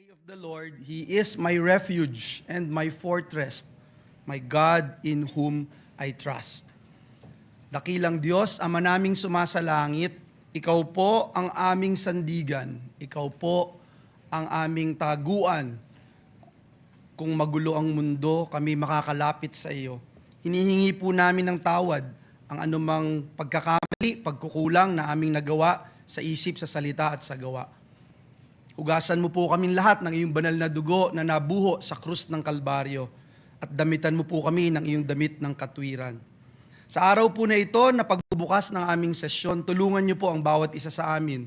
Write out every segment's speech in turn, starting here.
say of the Lord, He is my refuge and my fortress, my God in whom I trust. Dakilang Diyos, Ama naming sumasalangit, Ikaw po ang aming sandigan, Ikaw po ang aming taguan. Kung magulo ang mundo, kami makakalapit sa iyo. Hinihingi po namin ng tawad ang anumang pagkakamali, pagkukulang na aming nagawa sa isip, sa salita at sa gawa. Hugasan mo po kaming lahat ng iyong banal na dugo na nabuho sa krus ng Kalbaryo at damitan mo po kami ng iyong damit ng katwiran. Sa araw po na ito, na pagbubukas ng aming sesyon, tulungan niyo po ang bawat isa sa amin.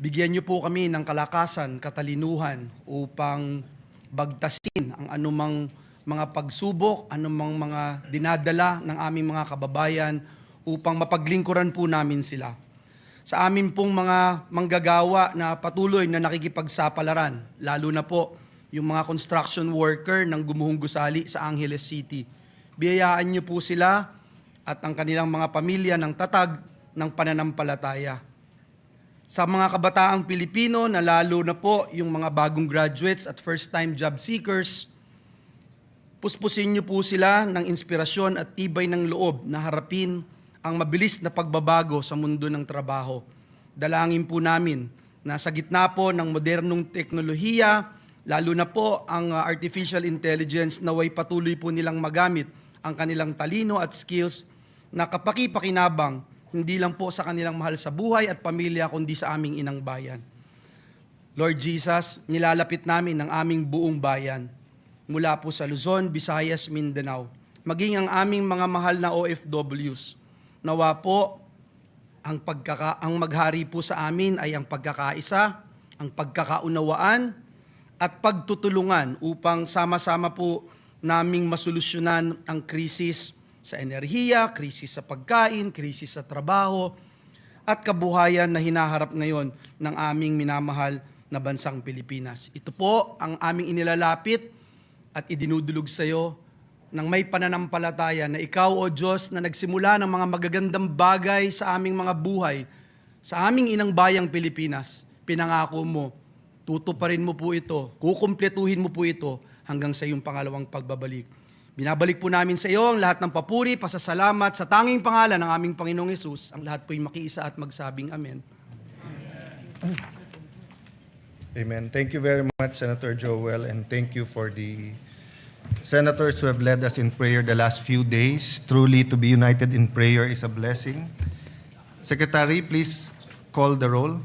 Bigyan niyo po kami ng kalakasan, katalinuhan upang bagtasin ang anumang mga pagsubok, anumang mga dinadala ng aming mga kababayan upang mapaglingkuran po namin sila. Sa amin pong mga manggagawa na patuloy na nakikipagsapalaran, lalo na po yung mga construction worker ng Gumuhong Gusali sa Angeles City. Biyayaan niyo po sila at ang kanilang mga pamilya ng tatag ng pananampalataya. Sa mga kabataang Pilipino na lalo na po yung mga bagong graduates at first-time job seekers, puspusin niyo po sila ng inspirasyon at tibay ng loob na harapin ang mabilis na pagbabago sa mundo ng trabaho. Dalangin po namin na sa gitna po ng modernong teknolohiya, lalo na po ang artificial intelligence, naway patuloy po nilang magamit ang kanilang talino at skills na kapaki-pakinabang hindi lang po sa kanilang mahal sa buhay at pamilya, kundi sa aming inang bayan. Lord Jesus, nilalapit namin ang aming buong bayan, mula po sa Luzon, Visayas, Mindanao, maging ang aming mga mahal na OFWs. Nawa po, ang maghari po sa amin ay ang pagkakaisa, ang pagkakaunawaan, at pagtutulungan upang sama-sama po naming masolusyonan ang krisis sa enerhiya, krisis sa pagkain, krisis sa trabaho, at kabuhayan na hinaharap ngayon ng aming minamahal na bansang Pilipinas. Ito po ang aming inilalapit at idinudulog sa iyo ng may pananampalataya na ikaw, O Diyos, na nagsimula ng mga magagandang bagay sa aming mga buhay, sa aming inang bayang Pilipinas, pinangako mo, tutuparin mo po ito, kukumpletuhin mo po ito hanggang sa iyong pangalawang pagbabalik. Binabalik po namin sa iyo ang lahat ng papuri, pasasalamat sa tanging pangalan ng aming Panginoong Hesus. Ang lahat po'y makiisa at magsabing Amen. Amen. Thank you very much, Senator Joel, and thank you for the senators who have led us in prayer the last few days. Truly, to be united in prayer is a blessing. Secretary, please call the roll.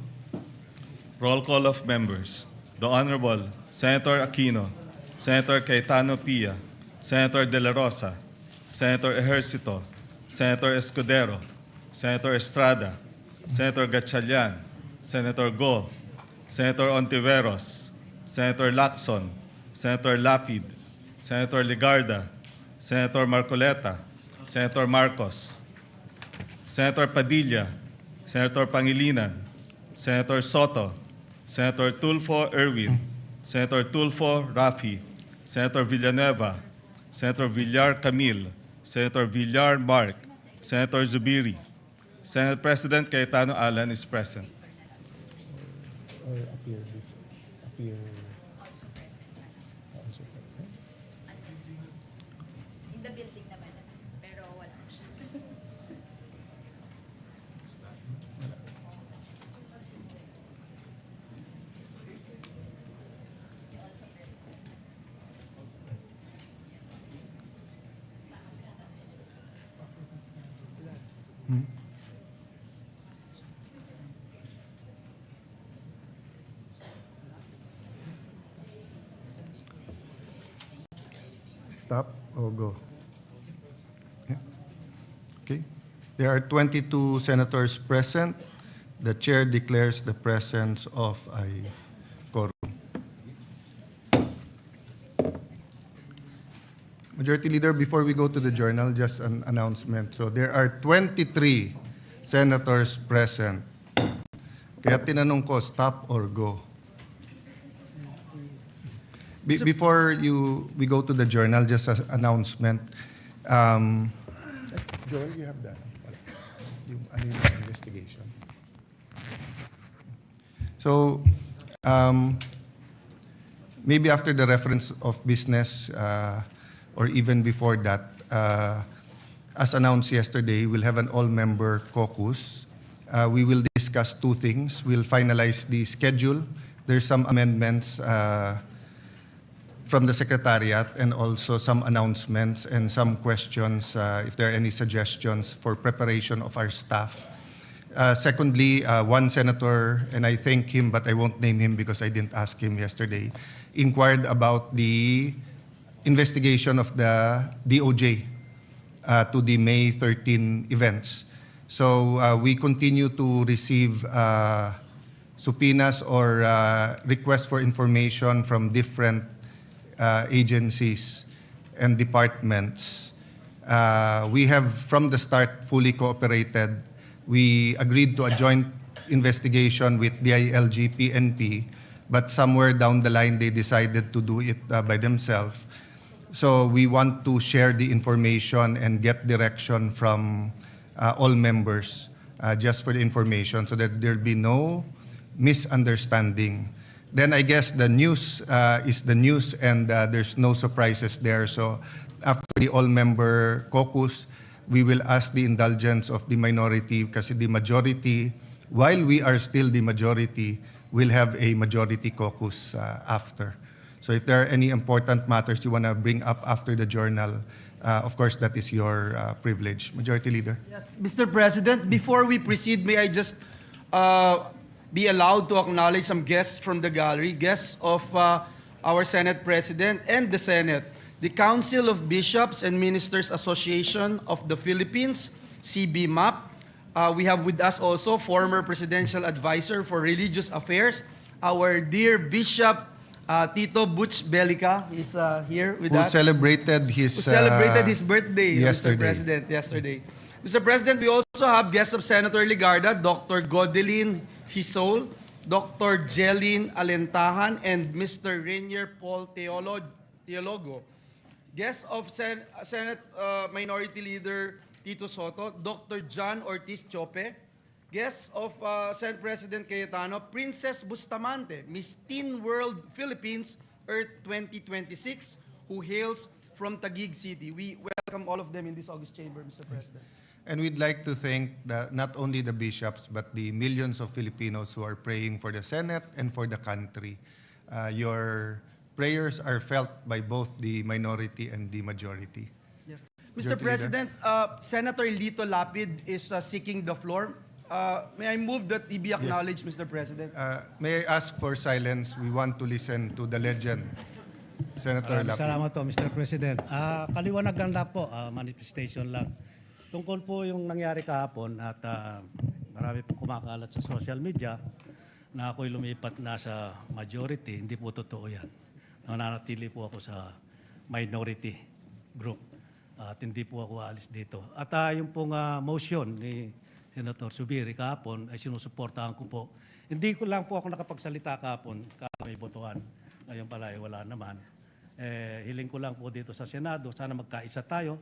Roll call of members. The Honorable Senator Aquino, Senator Cayetano Pia, Senator De La Rosa, Senator Ejercito, Senator Escudero, Senator Estrada, Senator Gatchalian, Senator Go, Senator Ontiveros, Senator Lacson, Senator Lapid, Senator Ligarda, Senator Marcoleta, Senator Marcos, Senator Padilla, Senator Pangilinan, Senator Soto, Senator Tulfo Erwin, Senator Tulfo Rafi, Senator Villanueva, Senator Villar Camille, Senator Villar Mark, Senator Zubiri. Senate President Cayetano Alan is present. Or appear. In the building naman, pero wala siya. Stop or go? Yeah. Okay. There are 22 senators present. The chair declares the presence of a quorum. Majority Leader, before we go to the journal, just an announcement. So there are 23 senators present. Kaya tinanong ko, stop or go? Before we go to the journal, just an announcement. Joel, you have that? Yung investigation. So, Maybe after the reference of business or even before that, as announced yesterday, we'll have an all-member caucus. We will discuss two things. We'll finalize the schedule. There's some amendments from the Secretariat and also some announcements and some questions, if there are any suggestions for preparation of our staff. Secondly, one senator, and I thank him, but I won't name him because I didn't ask him yesterday, inquired about the investigation of the DOJ to the May 13 events. So we continue to receive subpoenas or requests for information from different agencies and departments. We have, from the start, fully cooperated. We agreed to a joint investigation with DILG, PNP, but somewhere down the line, they decided to do it by themselves. So we want to share the information and get direction from all members just for the information so that there'll be no misunderstanding. Then I guess the news is the news and there's no surprises there. So after the all-member caucus, we will ask the indulgence of the minority kasi the majority, while we are still the majority, will have a majority caucus after. So if there are any important matters you want to bring up after the journal, of course, that is your privilege. Majority Leader. Yes, Mr. President, before we proceed, may I just be allowed to acknowledge some guests from the gallery, guests of our Senate President and the Senate. The Council of Bishops and Ministers Association of the Philippines, CBMAP. We have with us also former Presidential Advisor for Religious Affairs, our dear Bishop Tito Butch Belica is here with Who us. celebrated his birthday, yesterday. Mr. President, yesterday. Mr. President, we also have guests of Senator Ligarda, Dr. Godelin Hisol, Dr. Jeline Alentahan, and Mr. Rainier Paul Teologo. Guests of Senate Minority Leader Tito Soto, Dr. John Ortiz Chope. Guests of Senate President Cayetano, Princess Bustamante, Miss Teen World Philippines Earth 2026, who hails from Taguig City. We welcome all of them in this August chamber, Mr. President. And we'd like to thank not only the bishops, but the millions of Filipinos who are praying for the Senate and for the country. Your prayers are felt by both the minority and the majority. Mr. Majority President, Senator Lito Lapid is seeking the floor. May I move that he be acknowledged, Mr. President? May I ask for silence? We want to listen to the legend, Senator Lapid. Salamat po, Mr. President. Kaliwanagan lang po, manifestation lang. Tungkol po yung nangyari kahapon at marami pong kumakalat sa social media na ako'y lumipat na sa majority, hindi po totoo yan. Nananatili po ako sa minority group at hindi po ako alis dito. At yung pong motion ni Senator Zubiri kahapon ay sinusuportahan ko po. Hindi ko lang po ako nakapagsalita kahapon, may botohan. Ngayon pala ay wala naman. Hiling ko lang po dito sa Senado, sana magkaisa tayo.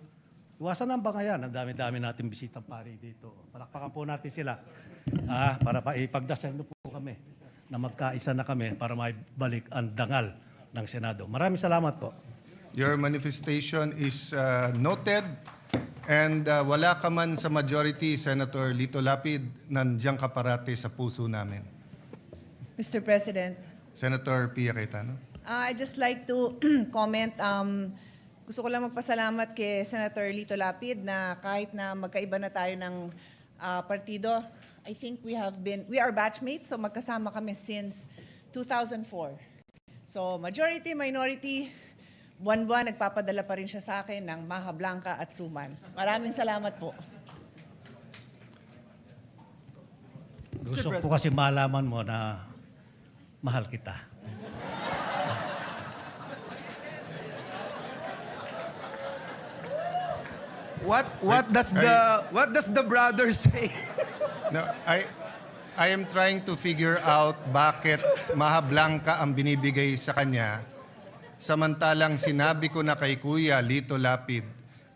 Iwasan ang bangayan, ang dami-dami natin bisitang pari dito. Palakpakan po natin sila para ipagdasal po kami na magkaisa na kami para maibalik ang dangal ng Senado. Maraming salamat po. Your manifestation is noted. And wala ka man sa majority, Senator Lito Lapid, nandiyan ka parati sa puso namin. Mr. President, Senator Pia Cayetano. I'd just like to comment. Gusto ko lang magpasalamat kay Senator Lito Lapid na kahit na magkaiba na tayo ng partido, I think we are batchmates, so magkasama kami since 2004. So majority, minority, buwan-buwan nagpapadala pa rin siya sa akin ng Maha Blanca at Suman. Maraming salamat po. Gusto ko kasi malaman mo na mahal kita. What does the brother say? No, I am trying to figure out bakit Maha Blanca ang binibigay sa kanya. Samantalang sinabi ko na kay Kuya Lito Lapid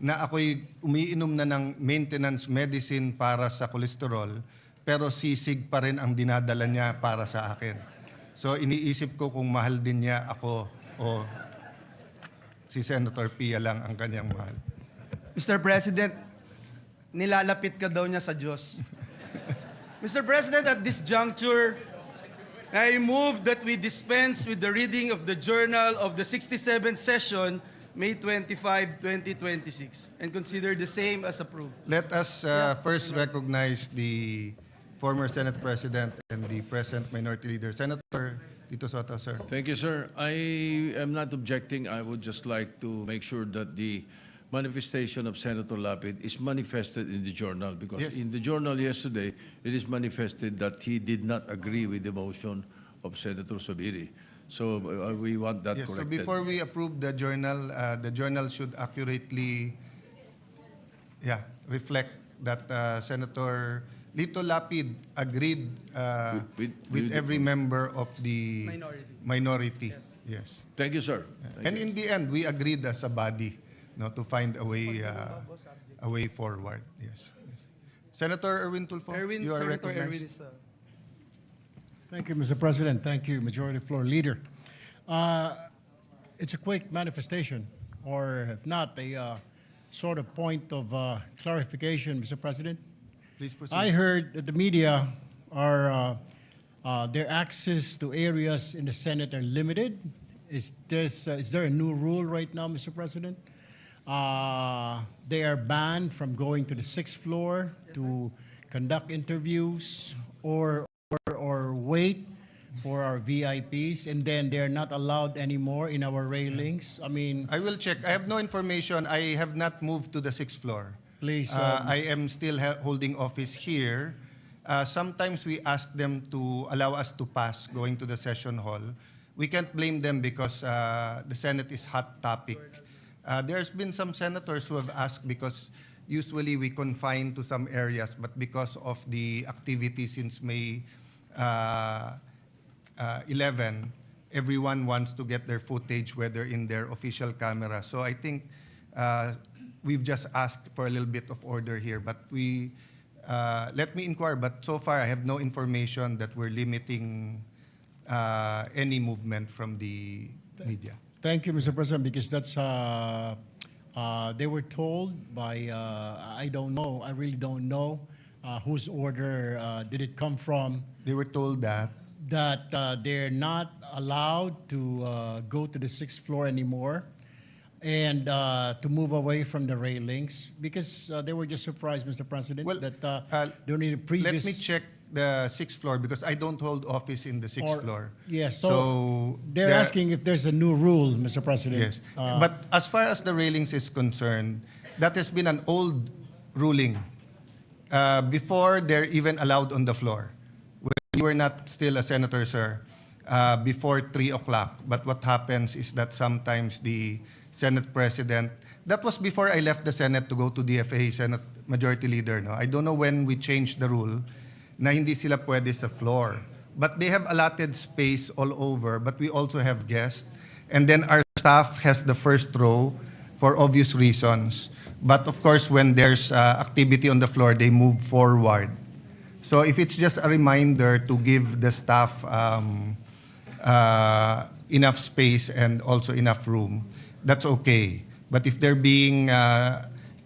na ako'y umiinom na ng maintenance medicine para sa kolesterol, pero sisig pa rin ang dinadala niya para sa akin. So iniisip ko kung mahal din niya ako o si Senator Pia lang ang kanyang mahal. Mr. President, nilalapit ka daw niya sa Diyos. Mr. President, at this juncture, I move that we dispense with the reading of the journal of the 67th session, May 25, 2026, and consider the same as approved. Let us first recognize the former Senate President and the present Minority Leader. Senator Tito Soto, sir. Thank you, sir. I am not objecting. I would just like to make sure that the manifestation of Senator Lapid is manifested in the journal, because Yes. in the journal yesterday, it is manifested that he did not agree with the motion of Senator Subiri. So we want that Yes, so corrected. before we approve the journal should accurately reflect that Senator Lito Lapid agreed with every member of the minority. Yes. Thank you, sir. And in the end, we agreed as a body, to find a way forward. Yes. Senator Erwin Tulfo, you are Senator recognized. Erwin is, Thank you, Mr. President. Thank you, Majority Floor Leader. It's a quick manifestation, or if not, a sort of point of clarification, Mr. President. Please proceed. I heard that the media are their access to areas in the Senate are limited. Is there a new rule right now, Mr. President? They are banned from going to the 6th floor to conduct interviews or wait for our VIPs, and then they're not allowed anymore in our railings. I mean, I will check. I have no information. I have not moved to the 6th floor. please. I am still holding office here. Sometimes we ask them to allow us to pass going to the session hall. We can't blame them because the Senate is hot topic. There's been some senators who have asked because usually we confine to some areas, but because of the activity since May 11, everyone wants to get their footage, whether in their official camera. So I think we've just asked for a little bit of order here, but let me inquire. But so far, I have no information that we're limiting any movement from the media. Thank you, Mr. President, because that's they were told by I don't know. I really don't know whose order did it come from. They were told that. They're not allowed to go to the 6th floor anymore and to move away from the railings because they were just surprised, Mr. President, Well, that they don't need a previous. Let me check the 6th floor because I don't hold office in the 6th floor. Yes, so they're asking if there's a new rule, Mr. President. Yes, but as far as the railings is concerned, that has been an old ruling before they're even allowed on the floor. When you were not still a senator, sir, before 3 o'clock. But what happens is that sometimes the Senate President, that was before I left the Senate to go to DFA, Senate Majority Leader. No? I don't know when we changed the rule na hindi sila pwede sa floor. But they have allotted space all over, but we also have guests. And then our staff has the first row for obvious reasons. But of course, when there's activity on the floor, they move forward. So if it's just a reminder to give the staff enough space and also enough room, that's okay. But if they're being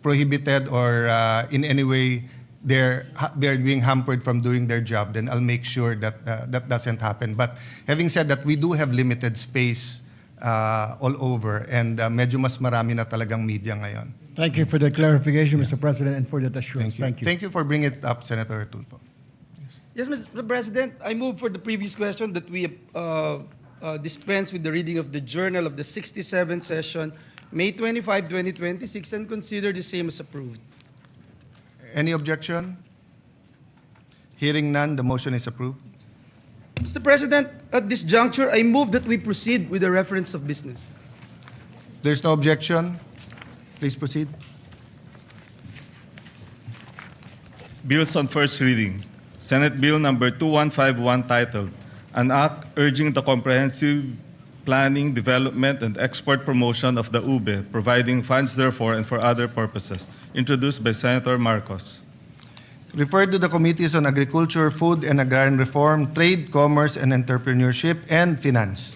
prohibited or in any way they're being hampered from doing their job, then I'll make sure that that doesn't happen. But having said that, we do have limited space all over, and medyo mas marami na talagang media ngayon. Thank you for the clarification, Mr. President, and for that assurance. Thank you. Thank you for bringing it up, Senator Tulfo. Yes, Mr. President, I move for the previous question that we dispense with the reading of the journal of the 67th session, May 25, 2026, and consider the same as approved. Any objection? Hearing none, the motion is approved. Mr. President, at this juncture, I move that we proceed with the reference of business. There's no objection. Please proceed. Bills on first reading. Senate Bill number 2151 titled, An Act Urging the Comprehensive Planning, Development, and Export Promotion of the UBE, providing funds therefore and for other purposes, introduced by Senator Marcos. Referred to the Committees on Agriculture, Food and Agrarian Reform, Trade, Commerce and Entrepreneurship, and Finance.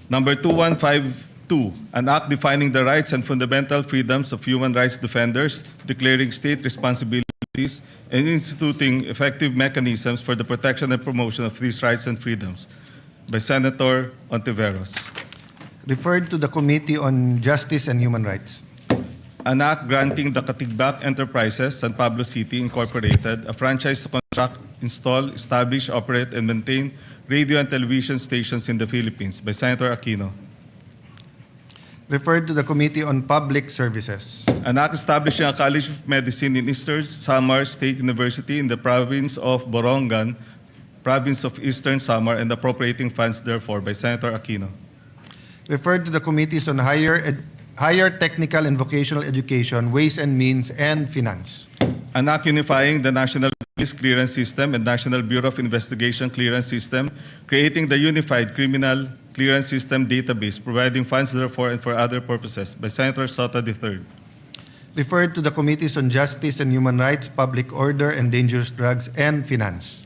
Number 2152, an act defining the rights and fundamental freedoms of human rights defenders, declaring state responsibilities, and instituting effective mechanisms for the protection and promotion of these rights and freedoms, by Senator Ontiveros. Referred to the Committee on Justice and Human Rights. An act granting the Katigbak Enterprises, San Pablo City Incorporated, a franchise to construct, install, establish, operate, and maintain radio and television stations in the Philippines, by Senator Aquino. Referred to the Committee on Public Services. An act establishing a College of Medicine in Eastern Samar State University in the province of Borongan, province of Eastern Samar, and appropriating funds therefore, by Senator Aquino. Referred to the Committees on Higher Technical and Vocational Education, Ways and Means, and Finance. An act unifying the National Police Clearance System and National Bureau of Investigation Clearance System, creating the Unified Criminal Clearance System database, providing funds therefore and for other purposes, by Senator Soto III. Referred to the Committees on Justice and Human Rights, Public Order and Dangerous Drugs, and Finance.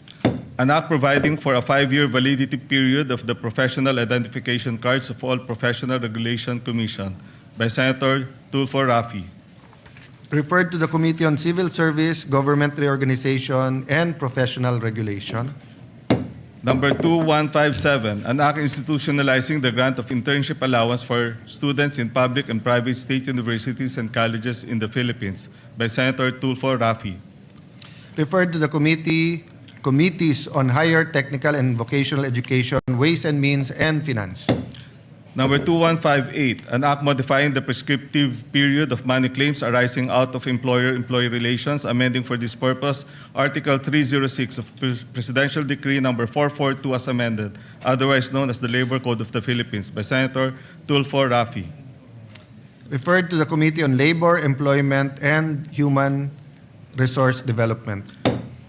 An act providing for a 5-year validity period of the professional identification cards of all Professional Regulation Commission, by Senator Tulfo Rafi. Referred to the Committee on Civil Service, Government Reorganization, and Professional Regulation. Number 2157, an act institutionalizing the grant of internship allowance for students in public and private state universities and colleges in the Philippines, by Senator Tulfo Rafi. Referred to the Committees on Higher Technical and Vocational Education, Ways and Means, and Finance. Number 2158, an act modifying the prescriptive period of money claims arising out of employer-employee relations, amending for this purpose Article 306 of Presidential Decree Number 442 as amended, otherwise known as the Labor Code of the Philippines, by Senator Tulfo Rafi. Referred to the Committee on Labor, Employment, and Human Resource Development.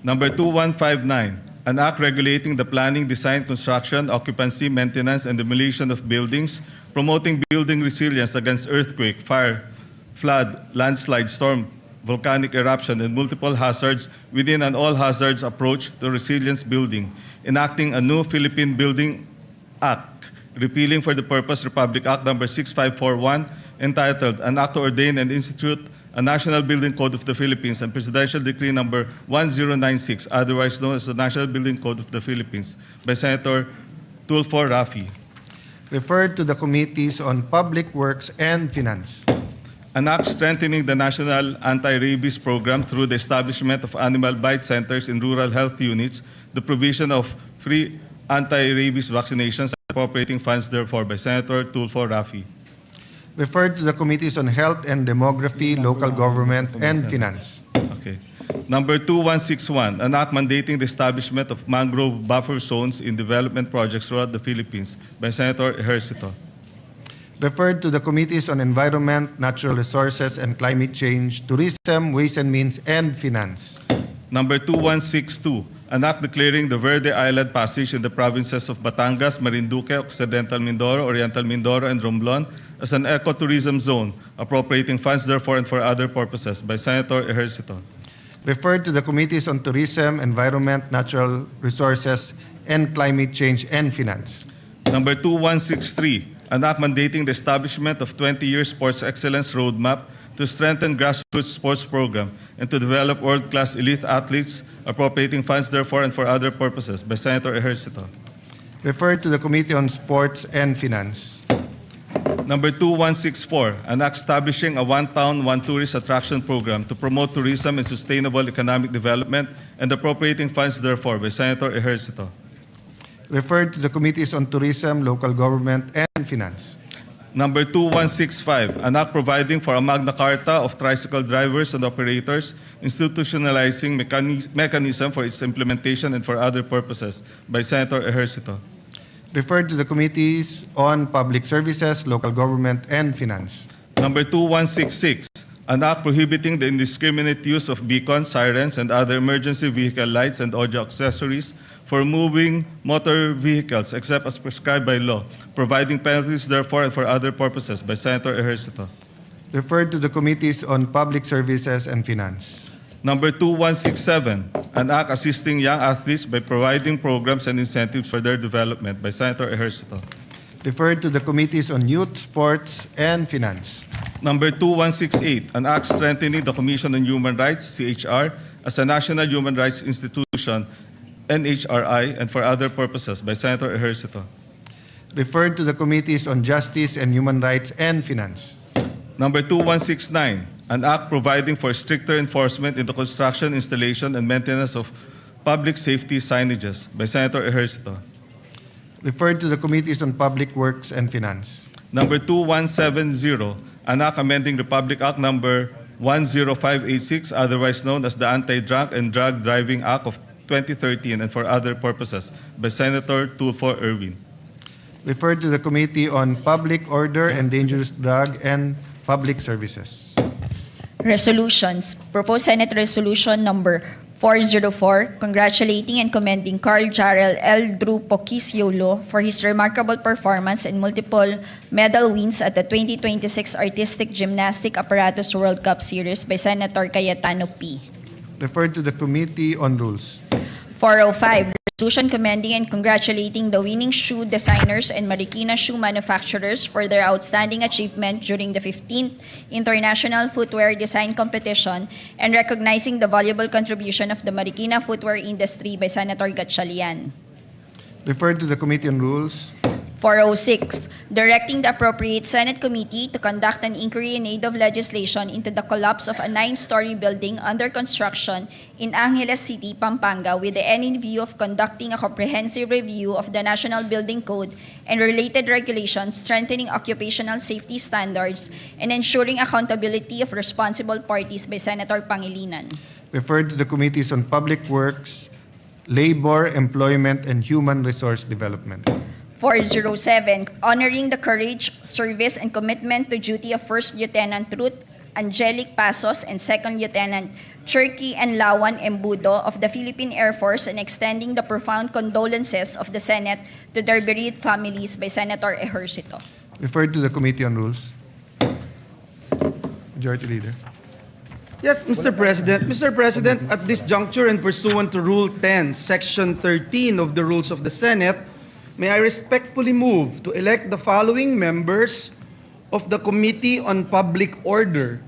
Number 2159, an act regulating the planning, design, construction, occupancy, maintenance, and demolition of buildings, promoting building resilience against earthquake, fire, flood, landslide, storm, volcanic eruption, and multiple hazards within an all-hazards approach to resilience building, enacting a new Philippine Building Act, repealing for the purpose Republic Act Number 6541, entitled An Act to Ordain and Institute a National Building Code of the Philippines, and Presidential Decree Number 1096, otherwise known as the National Building Code of the Philippines, by Senator Tulfo Rafi. Referred to the Committees on Public Works and Finance. An act strengthening the national anti-rabies program through the establishment of animal bite centers in rural health units, the provision of free anti-rabies vaccinations, and appropriating funds therefore, by Senator Tulfo Rafi. Referred to the Committees on Health and Demography, Local Government, and Finance. Okay. Number 2161, an act mandating the establishment of mangrove buffer zones in development projects throughout the Philippines, by Senator Ejercito. Referred to the Committees on Environment, Natural Resources, and Climate Change, Tourism, Ways and Means, and Finance. Number 2162, an act declaring the Verde Island Passage in the provinces of Batangas, Marinduque, Occidental Mindoro, Oriental Mindoro, and Romblon as an ecotourism zone, appropriating funds therefore and for other purposes, by Senator Ejercito. Referred to the Committees on Tourism, Environment, Natural Resources, and Climate Change, and Finance. Number 2163, an act mandating the establishment of 20-year sports excellence roadmap to strengthen grassroots sports program and to develop world-class elite athletes, appropriating funds therefore and for other purposes, by Senator Ejercito. Referred to the Committee on Sports and Finance. Number 2164, an act establishing a One Town, One Tourist attraction program to promote tourism and sustainable economic development and appropriating funds therefore, by Senator Ejercito. Referred to the Committees on Tourism, Local Government, and Finance. Number 2165, an act providing for a Magna Carta of tricycle drivers and operators, institutionalizing mechanism for its implementation and for other purposes, by Senator Ejercito. Referred to the Committees on Public Services, Local Government, and Finance. Number 2166, an act prohibiting the indiscriminate use of beacons, sirens, and other emergency vehicle lights and audio accessories for moving motor vehicles except as prescribed by law, providing penalties therefore and for other purposes, by Senator Ejercito. Referred to the Committees on Public Services and Finance. Number 2167, an act assisting young athletes by providing programs and incentives for their development by Senator Ejercito. Referred to the Committees on Youth, Sports, and Finance. Number 2168, an act strengthening the Commission on Human Rights, CHR, as a national human rights institution, NHRI, and for other purposes by Senator Ejercito. Referred to the Committees on Justice and Human Rights and Finance. Number 2169, an act providing for stricter enforcement in the construction, installation, and maintenance of public safety signages by Senator Ejercito. Referred to the Committees on Public Works and Finance. Number 2170, an act amending Republic Act Number 10586, otherwise known as the Anti-Drunk and Drug Driving Act of 2013, and for other purposes by Senator Tulfo Erwin. Referred to the Committee on Public Order and Dangerous Drug and Public Services. Resolutions. Proposed Senate Resolution Number 404, congratulating and commending Carl Jarrell L. Drew Pocisiolo for his remarkable performance and multiple medal wins at the 2026 Artistic Gymnastic Apparatus World Cup Series by Senator Cayetano P. Referred to the Committee on Rules. 405, resolution commending and congratulating the winning shoe designers and Marikina shoe manufacturers for their outstanding achievement during the 15th International Footwear Design Competition and recognizing the valuable contribution of the Marikina footwear industry by Senator Gatchalian. Referred to the Committee on Rules. 406, directing the appropriate Senate committee to conduct an inquiry in aid of legislation into the collapse of a 9-story building under construction in Angeles City, Pampanga, with the end in view of conducting a comprehensive review of the National Building Code and related regulations, strengthening occupational safety standards, and ensuring accountability of responsible parties by Senator Pangilinan. Referred to the Committees on Public Works, Labor, Employment, and Human Resource Development. 407, honoring the courage, service, and commitment to duty of First Lieutenant Ruth Angelic Pasos and Second Lieutenant Cherky and Lawan Embudo of the Philippine Air Force and extending the profound condolences of the Senate to their bereaved families by Senator Ejercito. Referred to the Committee on Rules. Majority Leader. Yes, Mr. President. Mr. President, at this juncture and pursuant to Rule 10, Section 13 of the Rules of the Senate, may I respectfully move to elect the following members of the Committee on Public Order: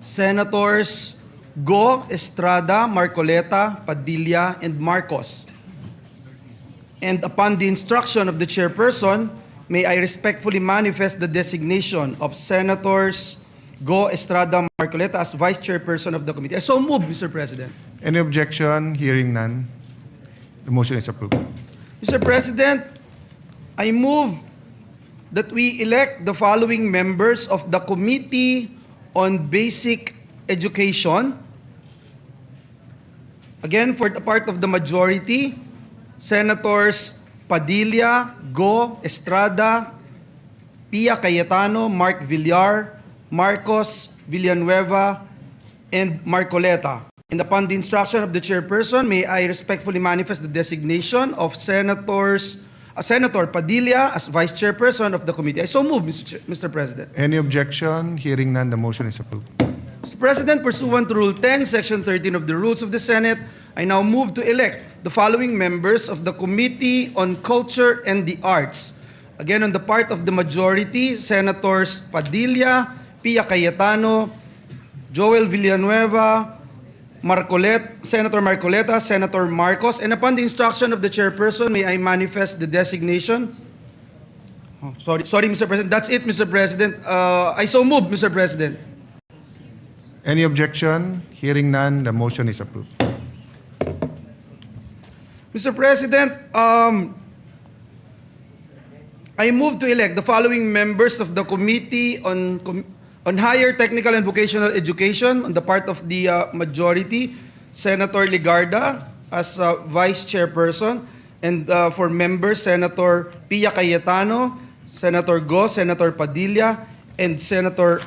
Senators Go, Estrada, Marcoleta, Padilla, and Marcos. And upon the instruction of the chairperson, may I respectfully manifest the designation of Senators Go, Estrada, Marcoleta as Vice Chairperson of the committee. I so move, Mr. President. Any objection? Hearing none. The motion is approved. Mr. President, I move that we elect the following members of the Committee on Basic Education. Again, for the part of the majority, Senators Padilla, Go, Estrada, Pia Cayetano, Mark Villar, Marcos Villanueva, and Marcoleta. And upon the instruction of the chairperson, may I respectfully manifest the designation of Senator Padilla as Vice Chairperson of the committee. I so move, Mr. President. Any objection? Hearing none. The motion is approved. Mr. President, pursuant to Rule 10, Section 13 of the Rules of the Senate, I now move to elect the following members of the Committee on Culture and the Arts. Again, on the part of the majority, Senators Padilla, Pia Cayetano, Joel Villanueva, Senator Marcoleta, Senator Marcos, and upon the instruction of the chairperson, may I manifest the designation? Sorry, Mr. President. That's it, Mr. President. I so move, Mr. President. Any objection? Hearing none. The motion is approved. Mr. President, I move to elect the following members of the Committee on Higher Technical and Vocational Education on the part of the majority, Senator Ligarda as Vice Chairperson, and for members, Senator Pia Cayetano, Senator Go, Senator Padilla, and Senator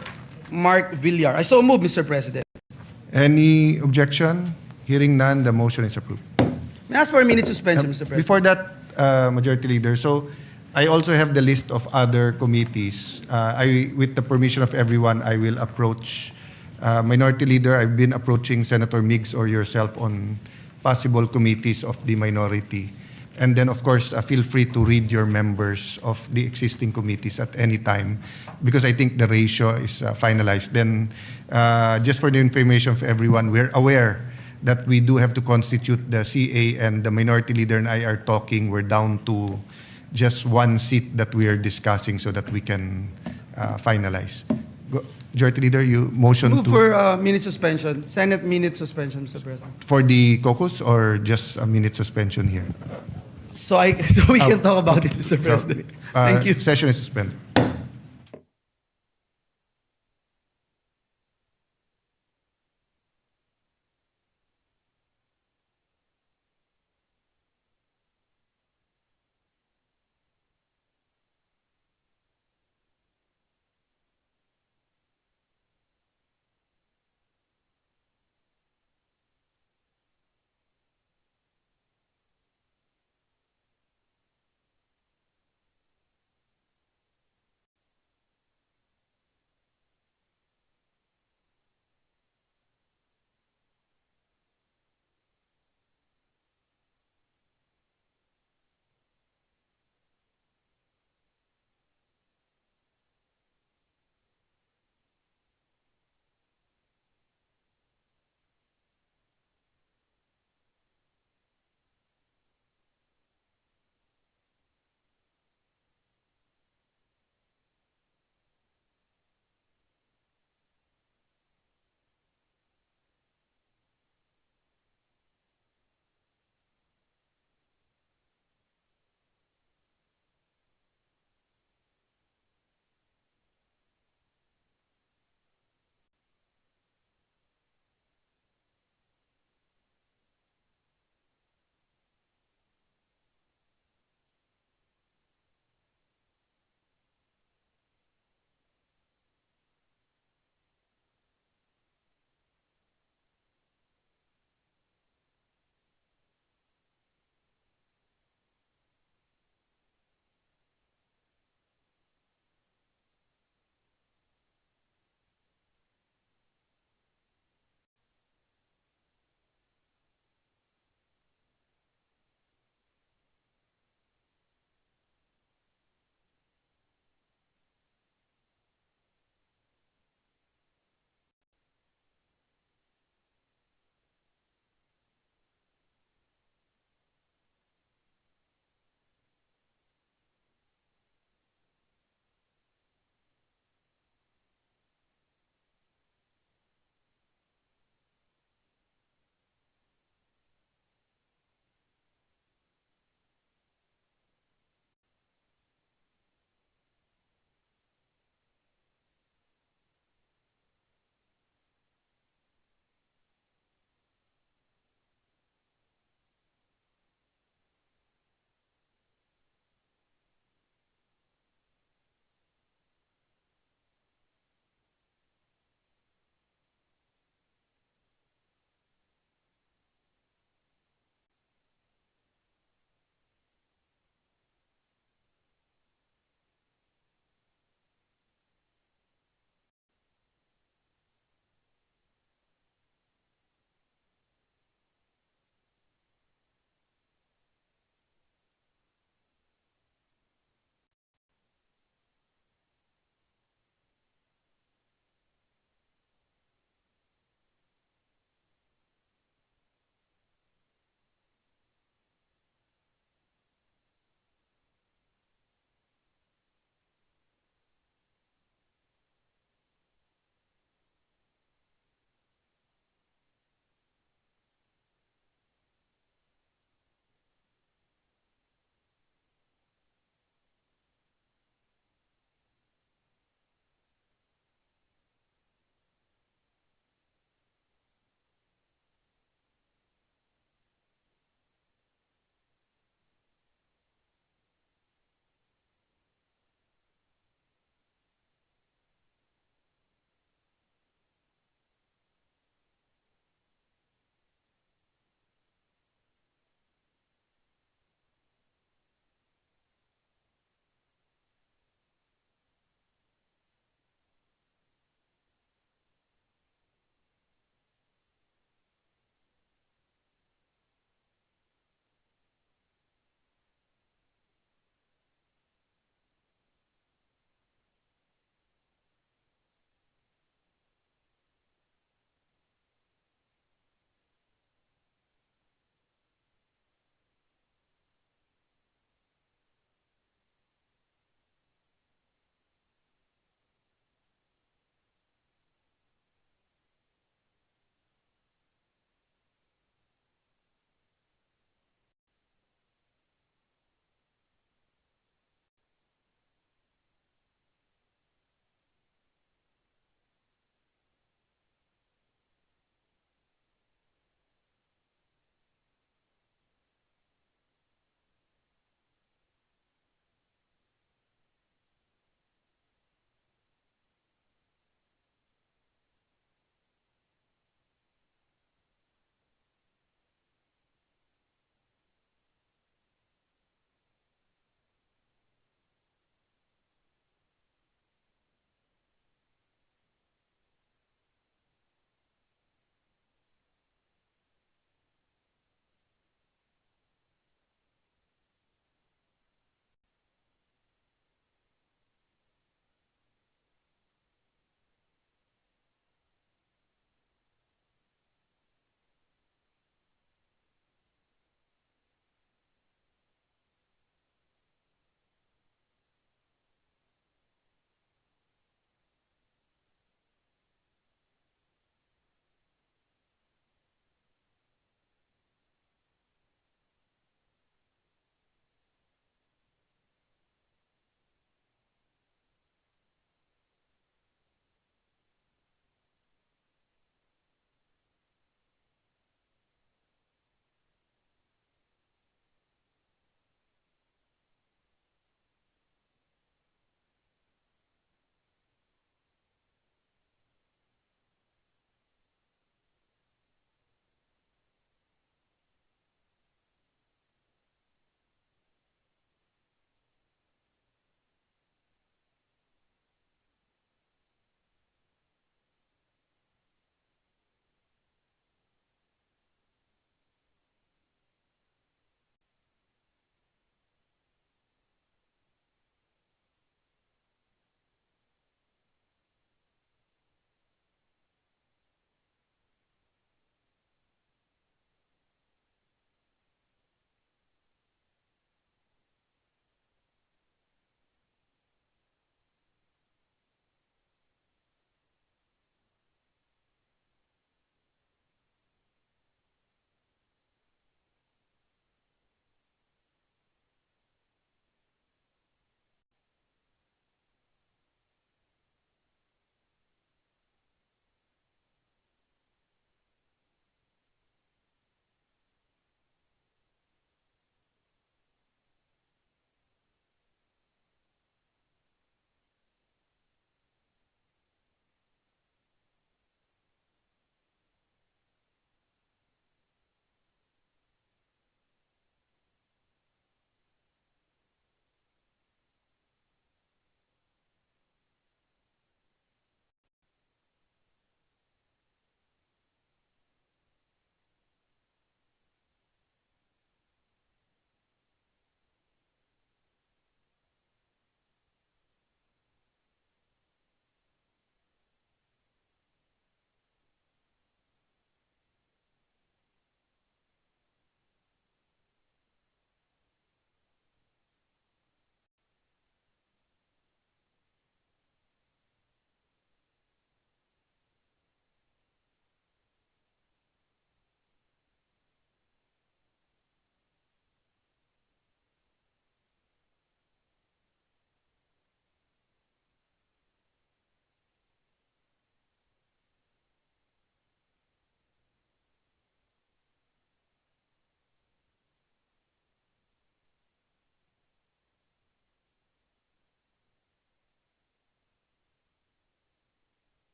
Mark Villar. I so move, Mr. President. Any objection? Hearing none. The motion is approved. May I ask for a minute suspension, Mr. President? Before that, Majority Leader, so I also have the list of other committees. With the permission of everyone, I will approach Minority Leader, I've been approaching Senator Migs or yourself on possible committees of the minority. And then, of course, feel free to read your members of the existing committees at any time because I think the ratio is finalized. Then, just for the information of everyone, we're aware that we do have to constitute the CA, and the Minority Leader and I are talking. We're down to just one seat that we are discussing so that we can finalize. Majority Leader, you motion Move to for minute suspension, Senate minute suspension, Mr. President. for the caucus or just a minute suspension here? So we can talk about it, Mr. President. Thank you. Session is suspended.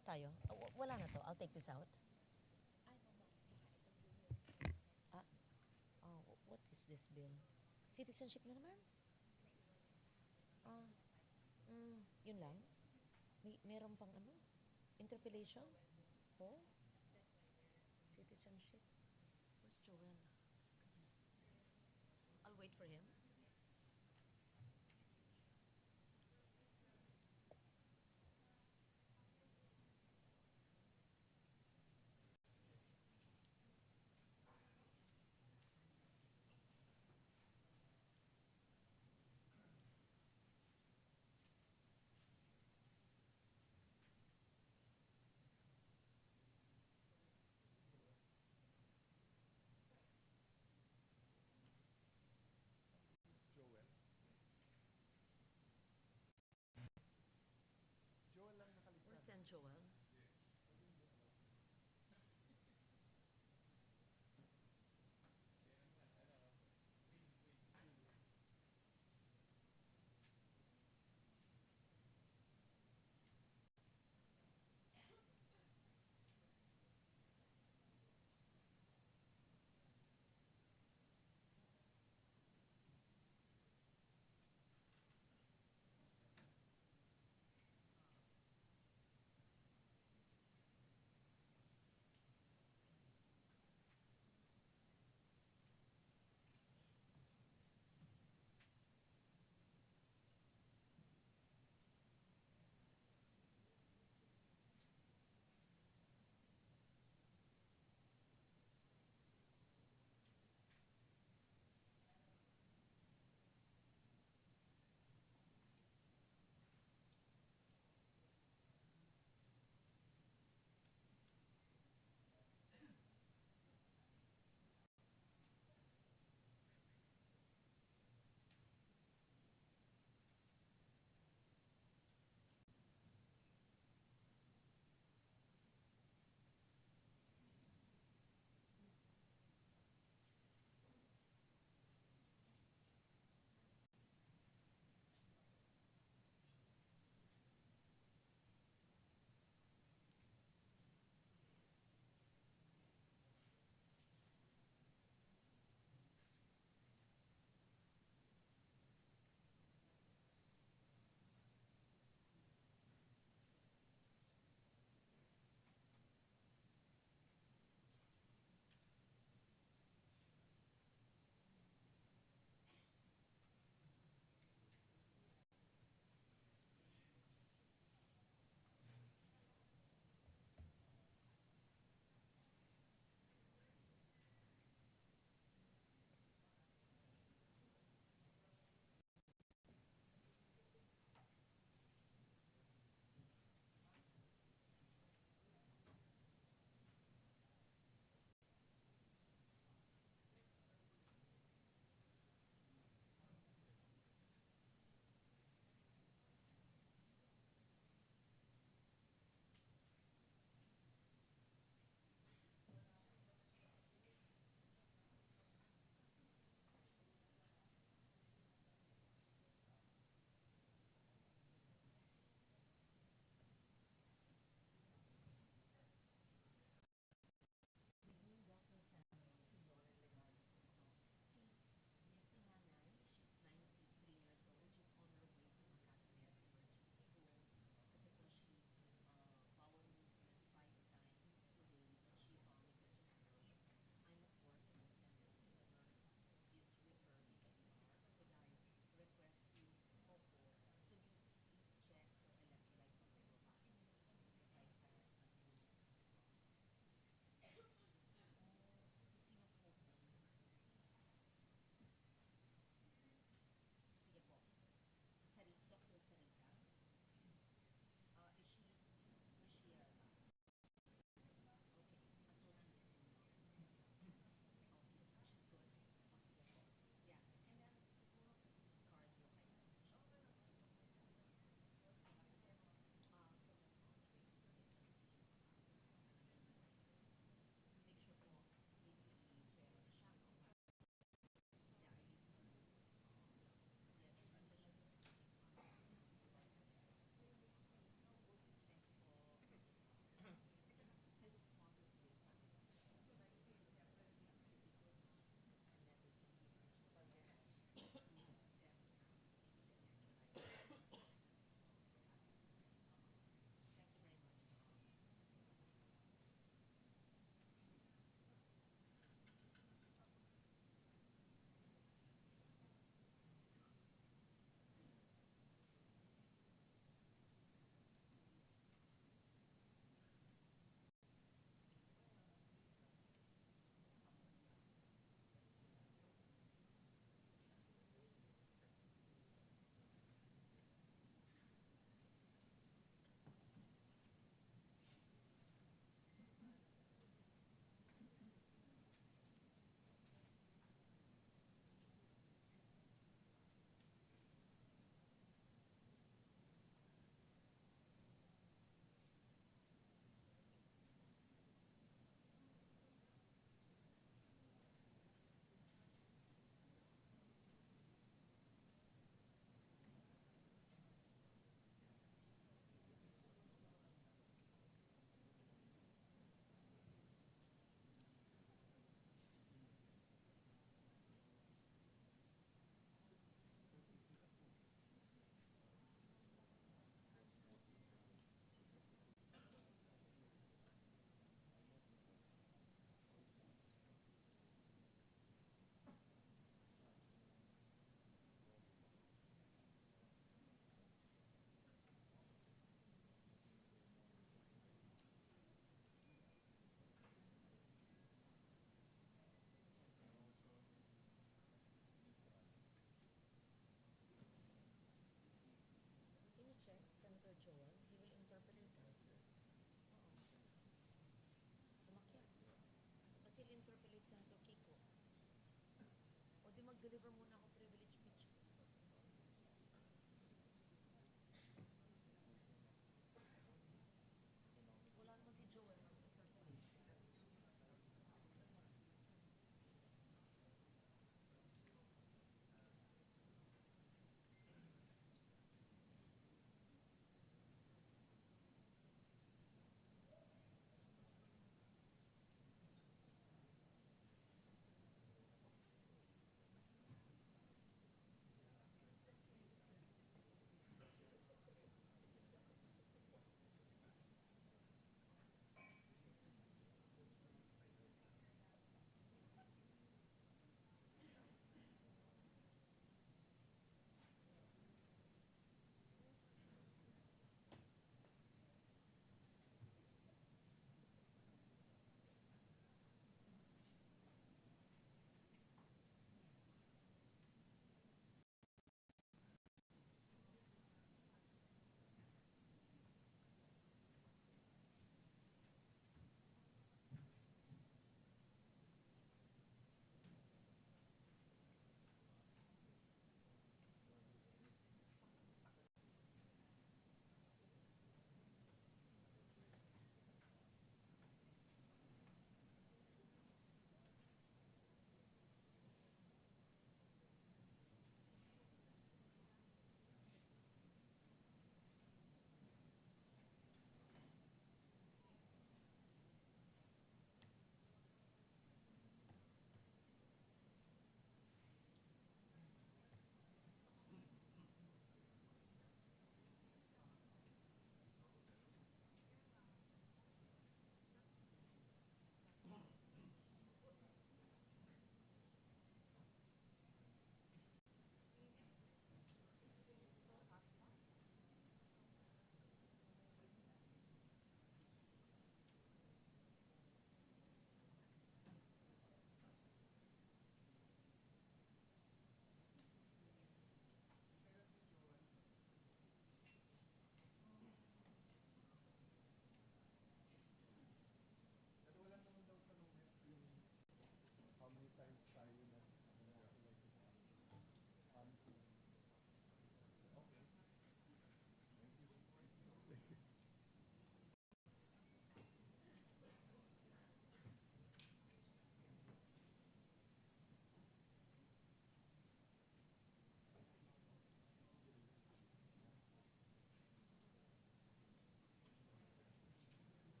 Ano tayo? Wala na to. I'll take this out. Ah, oh, what is this bill? Citizenship na naman? Yun lang? Meron pang ano? Interpellation? Oh? Citizenship? Where's Joel? I'll wait for him. Where's San Joel?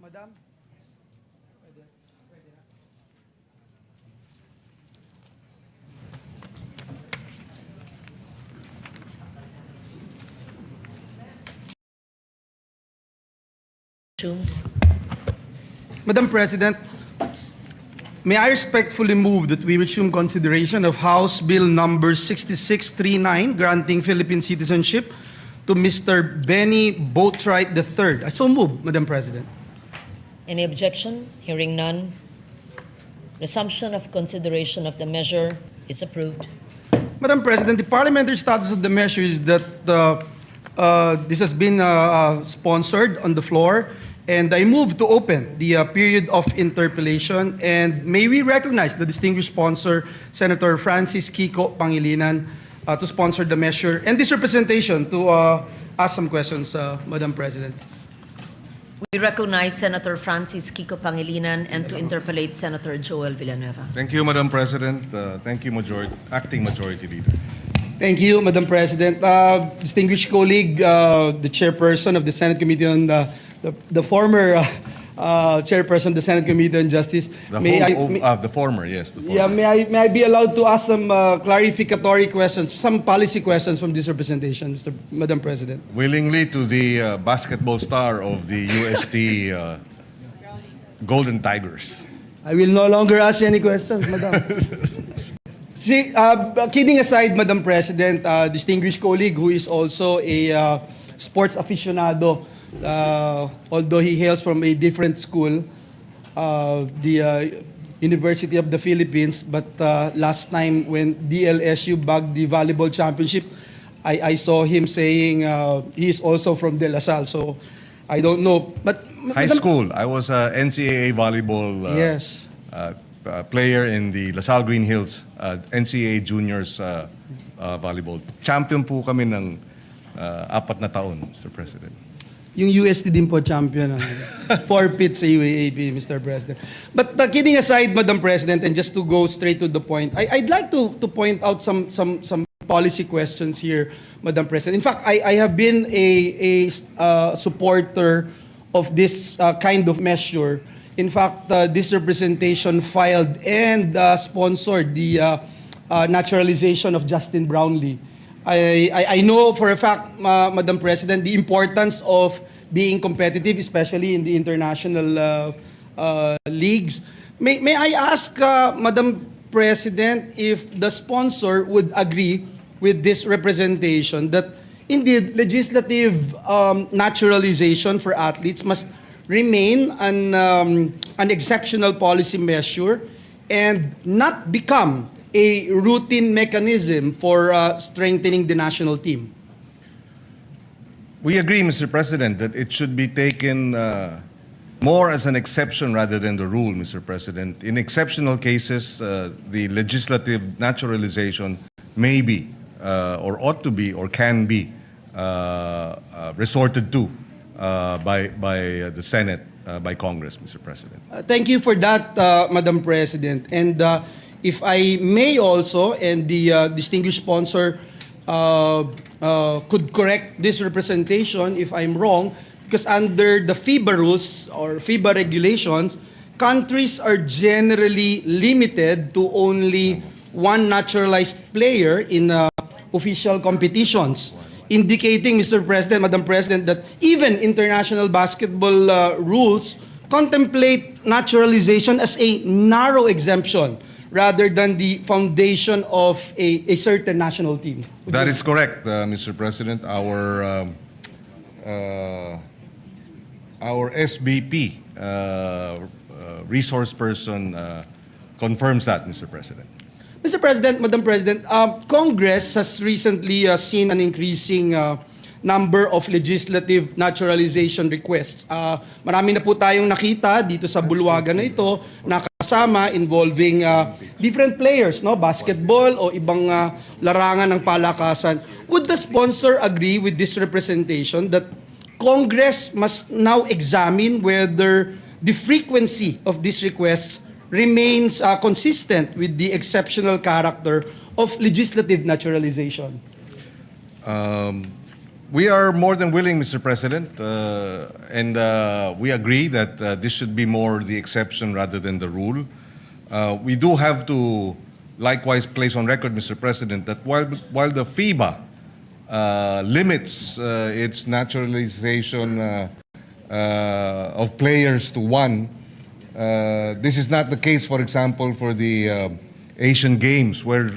Madam? Madam President, may I respectfully move that we resume consideration of House Bill number 6639 granting Philippine citizenship to Mr. Benny Boatwright III. I so move, Madam President. Any objection? Hearing none. Resumption of consideration of the measure is approved. Madam President, the parliamentary status of the measure is that this has been sponsored on the floor, and I move to open the period of interpellation. And may we recognize the distinguished sponsor, Senator Francis Kiko Pangilinan, to sponsor the measure, and this representation to ask some questions, Madam President. We recognize Senator Francis Kiko Pangilinan and to interpellate Senator Joel Villanueva. Thank you, Madam President. Thank you, Acting Majority Leader. Thank you, Madam President. Distinguished colleague, the chairperson of the Senate Committee on the former chairperson of the Senate Committee on Justice. The former, yes. The former. Yeah, may I be allowed to ask some clarificatory questions, some policy questions from this representation, Madam President? Willingly to the basketball star of the UST Golden Tigers. I will no longer ask any questions, Madam. Kidding aside, Madam President, distinguished colleague who is also a sports aficionado, although he hails from a different school, the University of the Philippines, but last time when DLSU bagged the volleyball championship, I saw him saying he is also from De La Salle, so I don't know. But High school. I was a NCAA volleyball Yes. player in the LaSalle Green Hills NCAA Juniors volleyball. Champion po kami ng 4 na taon, Mr. President. Yung UST din po champion. 4-pit sa UAAP, Mr. President. But kidding aside, Madam President, and just to go straight to the point, I'd like to point out some policy questions here, Madam President. In fact, I have been a supporter of this kind of measure. In fact, this representation filed and sponsored the naturalization of Justin Brownlee. I know for a fact, Madam President, the importance of being competitive, especially in the international leagues. May I ask, Madam President, if the sponsor would agree with this representation that indeed legislative naturalization for athletes must remain an exceptional policy measure and not become a routine mechanism for strengthening the national team? We agree, Mr. President, that it should be taken more as an exception rather than the rule, Mr. President. In exceptional cases, the legislative naturalization may be, or ought to be, or can be resorted to by the Senate, by Congress, Mr. President. Thank you for that, Madam President. And if I may also, and the distinguished sponsor could correct this representation if I'm wrong, because under the FIBA rules or FIBA regulations, countries are generally limited to only one naturalized player in official competitions, indicating, Mr. President, Madam President, that even international basketball rules contemplate naturalization as a narrow exemption rather than the foundation of a certain national team. That is correct, Mr. President. Our SBP resource person confirms that, Mr. President. Mr. President, Madam President, Congress has recently seen an increasing number of legislative naturalization requests. Marami na po tayong nakita dito sa bulwagan na ito na kasama involving different players, no, basketball o ibang larangan ng palakasan. Would the sponsor agree with this representation that Congress must now examine whether the frequency of these requests remains consistent with the exceptional character of legislative naturalization? We are more than willing, Mr. President, and we agree that this should be more the exception rather than the rule. We do have to likewise place on record, Mr. President, that while the FIBA limits its naturalization of players to one, this is not the case, for example, for the Asian Games, where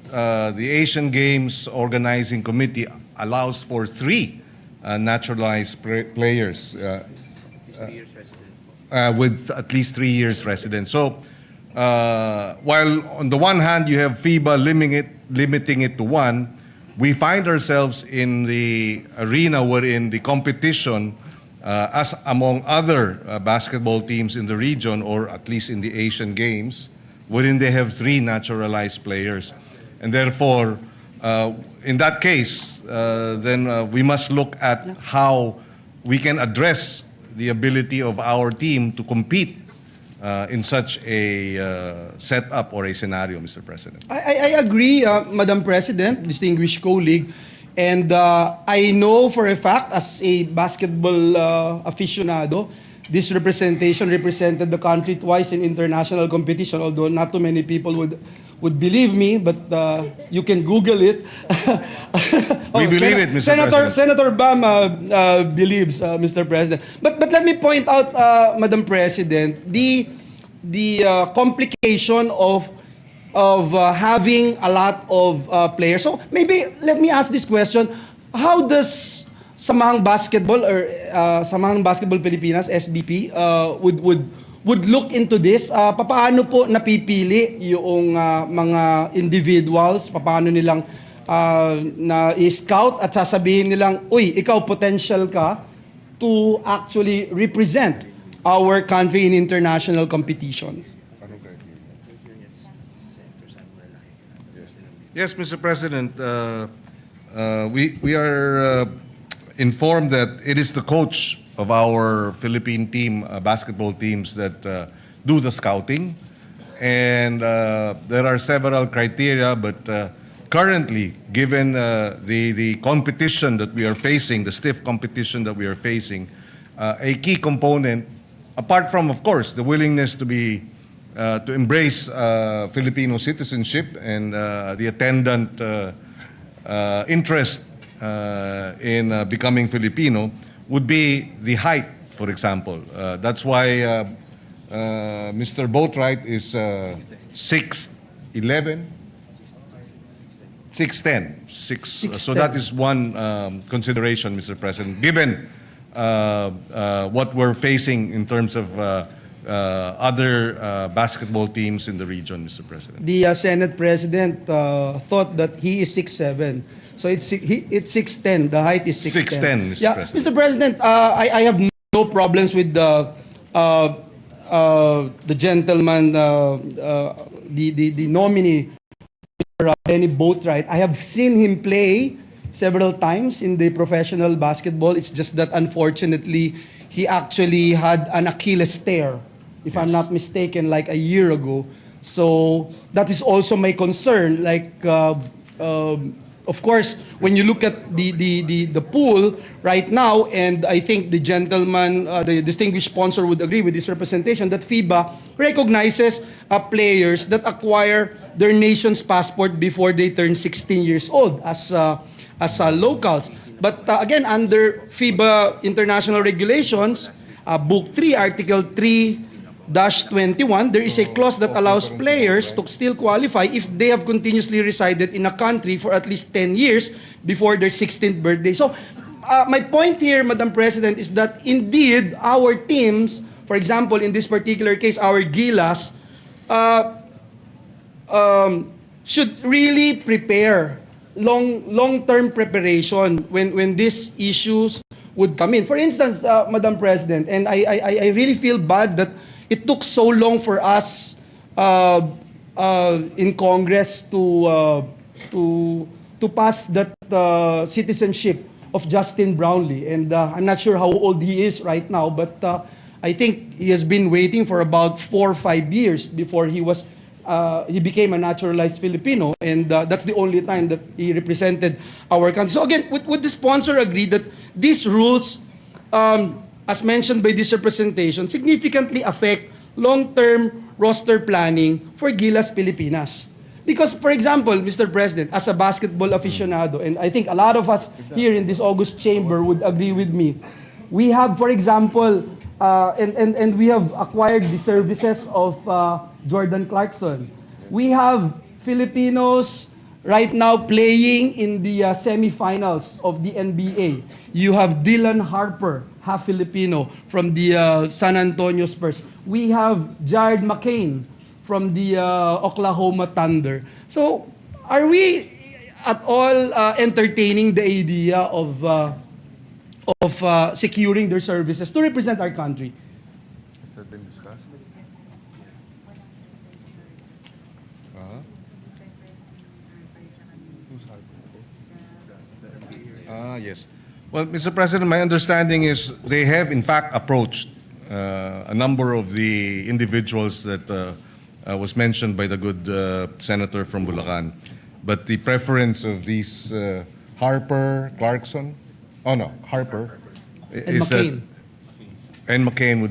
the Asian Games Organizing Committee allows for 3 naturalized players with at least 3 years residence. So, while on the one hand you have FIBA limiting it to 1, we find ourselves in the arena wherein the competition, as among other basketball teams in the region, or at least in the Asian Games, wherein they have 3 naturalized players. And therefore, in that case, then we must look at how we can address the ability of our team to compete in such a setup or a scenario, Mr. President. I agree, Madam President, distinguished colleague, and I know for a fact, as a basketball aficionado, this representation represented the country twice in international competition, although not too many people would believe me, but you can Google it. We believe it, Mr. President. Senator Bam believes, Mr. President. But let me point out, Madam President, the complication of having a lot of players. So maybe let me ask this question: how does Samahang Basketball or Samahang Basketball Pilipinas (SBP) would look into this? Paano po napipili yung mga individuals? Paano nilang na-scout at sasabihin nilang, uy, ikaw potential ka to actually represent our country in international competitions? Yes, Mr. President, we are informed that it is the coach of our Philippine team, basketball teams, that do the scouting. And there are several criteria, but currently, given the competition that we are facing, the stiff competition that we are facing, a key component, apart from, of course, the willingness to embrace Filipino citizenship and the attendant interest in becoming Filipino, would be the height, for example. That's why Mr. Boatwright is 6'11", 6'10". So that is one consideration, Mr. President, given what we're facing in terms of other basketball teams in the region, Mr. President. The Senate President thought that he is 6'7". So it's 6'10". The height is 6'10". 6'10", Mr. Yeah, President. Mr. President, I have no problems with the gentleman, the nominee, Mr. Benny Boatwright. I have seen him play several times in the professional basketball. It's just that unfortunately, he actually had an Achilles tear, if I'm not mistaken, like a year ago. So that is also my concern. Like, of course, when you look at the pool right now, and I think the gentleman, the distinguished sponsor would agree with this representation, that FIBA recognizes players that acquire their nation's passport before they turn 16 years old as locals. But again, under FIBA international regulations, Book 3, Article 3-21, there is a clause that allows players to still qualify if they have continuously resided in a country for at least 10 years before their 16th birthday. So, my point here, Madam President, is that indeed our teams, for example, in this particular case, our Gilas, should really prepare long-term preparation when these issues would come in. For instance, Madam President, and I really feel bad that it took so long for us in Congress to pass that citizenship of Justin Brownlee. And I'm not sure how old he is right now, but I think he has been waiting for about 4 or 5 years before he became a naturalized Filipino, and that's the only time that he represented our country. So again, would the sponsor agree that these rules, as mentioned by this representation, significantly affect long-term roster planning for Gilas Pilipinas? Because, for example, Mr. President, as a basketball aficionado, and I think a lot of us here in this August chamber would agree with me, we have, for example, and we have acquired the services of Jordan Clarkson. We have Filipinos right now playing in the semifinals of the NBA. You have Dylan Harper, half Filipino, from the San Antonio Spurs. We have Jared McCain from the Oklahoma Thunder. So, are we at all entertaining the idea of securing their services to represent our country? Has that been discussed? Yes. Well, Mr. President, my understanding is they have in fact approached a number of the individuals that was mentioned by the good senator from Bulacan. But the preference of these Harper, Clarkson, Harper, And is that McCain. and McCain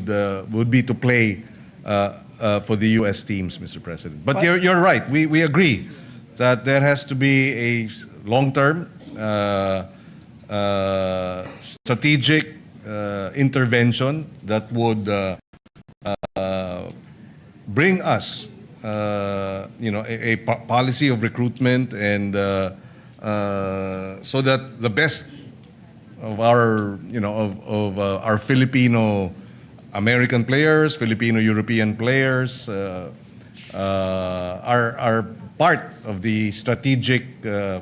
would be to play for the U.S. teams, Mr. President. But you're right. We agree that there has to be a long-term, strategic intervention that would bring us policy of recruitment and so that the best of our, our Filipino American players, Filipino European players are part of the strategic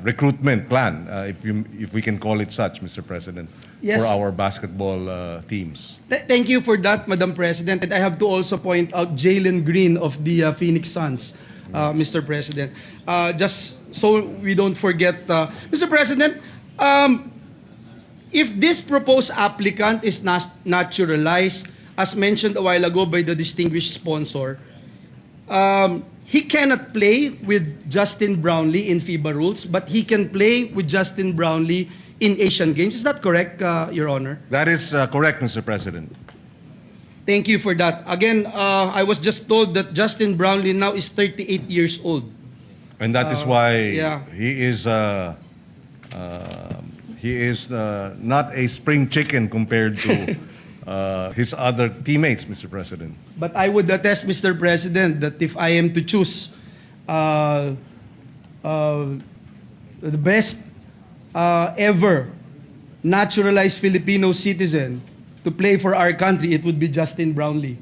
recruitment plan, if we can call it such, Mr. President, Yes. for our basketball teams. Thank you for that, Madam President. And I have to also point out Jalen Green of the Phoenix Suns, Mr. President. Just so we don't forget, Mr. President, if this proposed applicant is naturalized, as mentioned a while ago by the distinguished sponsor, he cannot play with Justin Brownlee in FIBA rules, but he can play with Justin Brownlee in Asian Games. Is that correct, Your Honor? That is correct, Mr. President. Thank you for that. Again, I was just told that Justin Brownlee now is 38 years old. And that is why yeah. he is not a spring chicken compared to his other teammates, Mr. President. But I would attest, Mr. President, that if I am to choose the best ever naturalized Filipino citizen to play for our country, it would be Justin Brownlee.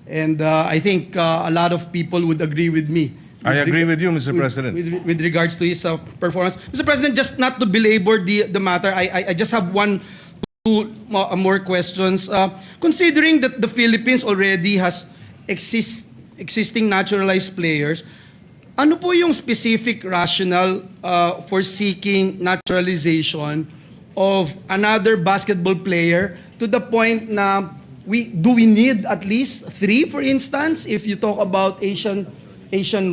And I think a lot of people would agree with me. I agree with you, Mr. President. With regards to his performance. Mr. President, just not to belabor the matter, I just have two more questions. Considering that the Philippines already has existing naturalized players, ano po yung specific rationale for seeking naturalization of another basketball player to the point na do we need at least 3, for instance, if you talk about Asian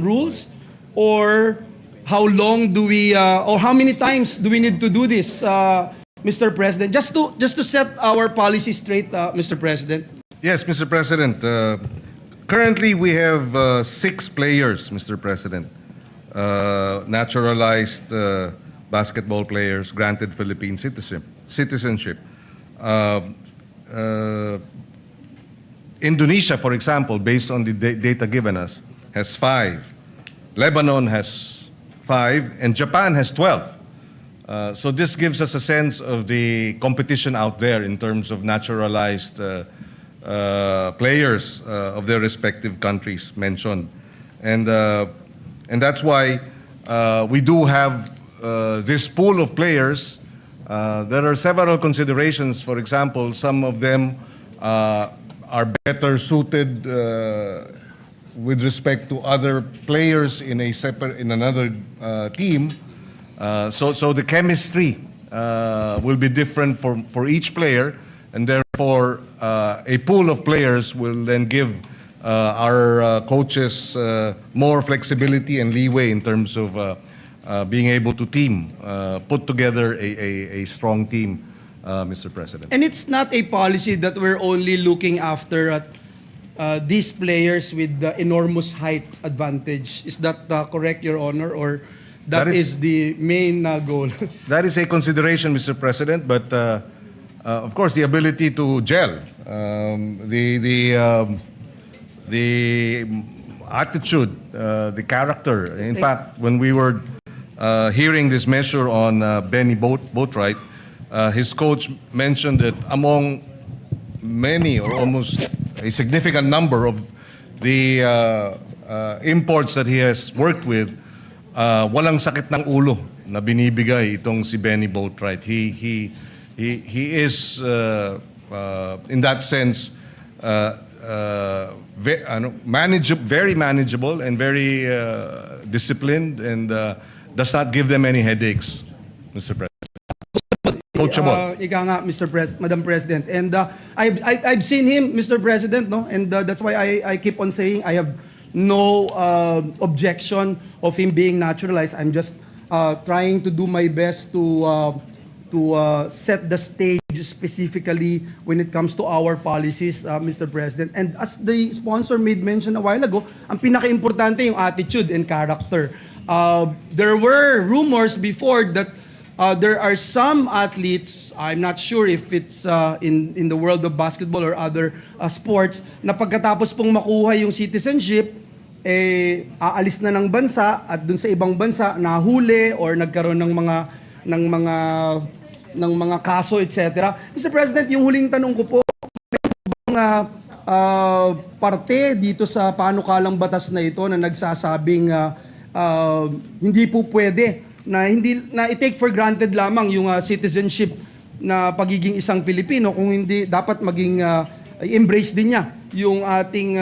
rules, or how long do we or how many times do we need to do this, Mr. President, just to set our policy straight, Mr. President? Yes, Mr. President. Currently, we have 6 players, Mr. President, naturalized basketball players granted Philippine citizenship. Indonesia, for example, based on the data given us, has 5. Lebanon has 5, and Japan has 12. So this gives us a sense of the competition out there in terms of naturalized players of their respective countries mentioned. And that's why we do have this pool of players. There are several considerations. For example, some of them are better suited with respect to other players in another team. So the chemistry will be different for each player, and therefore a pool of players will then give our coaches more flexibility and leeway in terms of being able to put together a strong team, Mr. President. And it's not a policy that we're only looking after at these players with the enormous height advantage. Is that correct, Your Honor, or that is the main goal? That is a consideration, Mr. President, but of course the ability to gel, the attitude, the character. In fact, when we were hearing this measure on Benny Boatwright, his coach mentioned that among many or almost a significant number of the imports that he has worked with, walang sakit ng ulo na binibigay itong si Benny Boatwright. He is in that sense very manageable and very disciplined, and does not give them any headaches, Mr. President. Coachable. Ika nga, Madam President. And I've seen him, Mr. President, no? And that's why I keep on saying I have no objection of him being naturalized. I'm just trying to do my best to set the stage specifically when it comes to our policies, Mr. President. And as the sponsor made mention a while ago, ang pinaka-importante yung attitude and character. There were rumors before that there are some athletes, I'm not sure if it's in the world of basketball or other sports, na pagkatapos pong makuha yung citizenship, aalis na ng bansa at dun sa ibang bansa nahuli or nagkaroon ng mga kaso, etc. Mr. President, yung huling tanong ko po, mga parte dito sa panukalang batas na ito na nagsasabing hindi po pwede na i-take for granted lamang yung citizenship na pagiging isang Pilipino, kung hindi dapat maging embrace din niya yung ating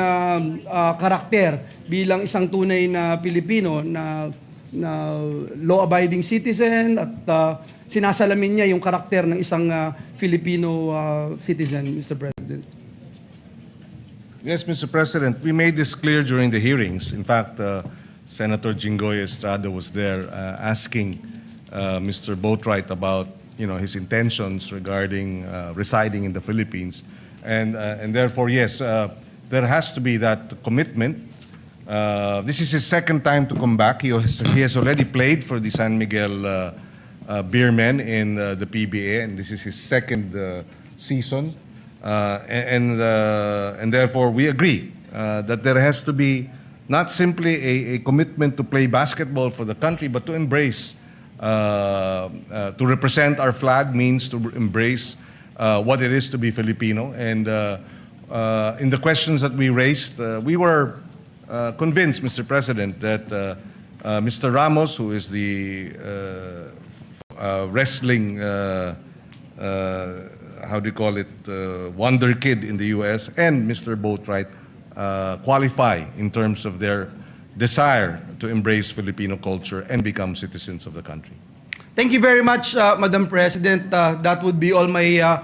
karakter bilang isang tunay na Pilipino na law-abiding citizen at sinasalamin niya yung karakter ng isang Filipino citizen, Mr. President. Yes, Mr. President, we made this clear during the hearings. In fact, Senator Jinggoy Estrada was there asking Mr. Boatwright about his intentions regarding residing in the Philippines. And therefore, yes, there has to be that commitment. This is his second time to come back. He has already played for the San Miguel Beermen in the PBA, and this is his second season. And therefore, we agree that there has to be not simply a commitment to play basketball for the country, but to embrace, to represent our flag means to embrace what it is to be Filipino. And in the questions that we raised, we were convinced, Mr. President, that Mr. Ramos, who is the wrestling, how do you call it, wonder kid in the U.S., and Mr. Boatwright qualify in terms of their desire to embrace Filipino culture and become citizens of the country. Thank you very much, Madam President. That would be all. My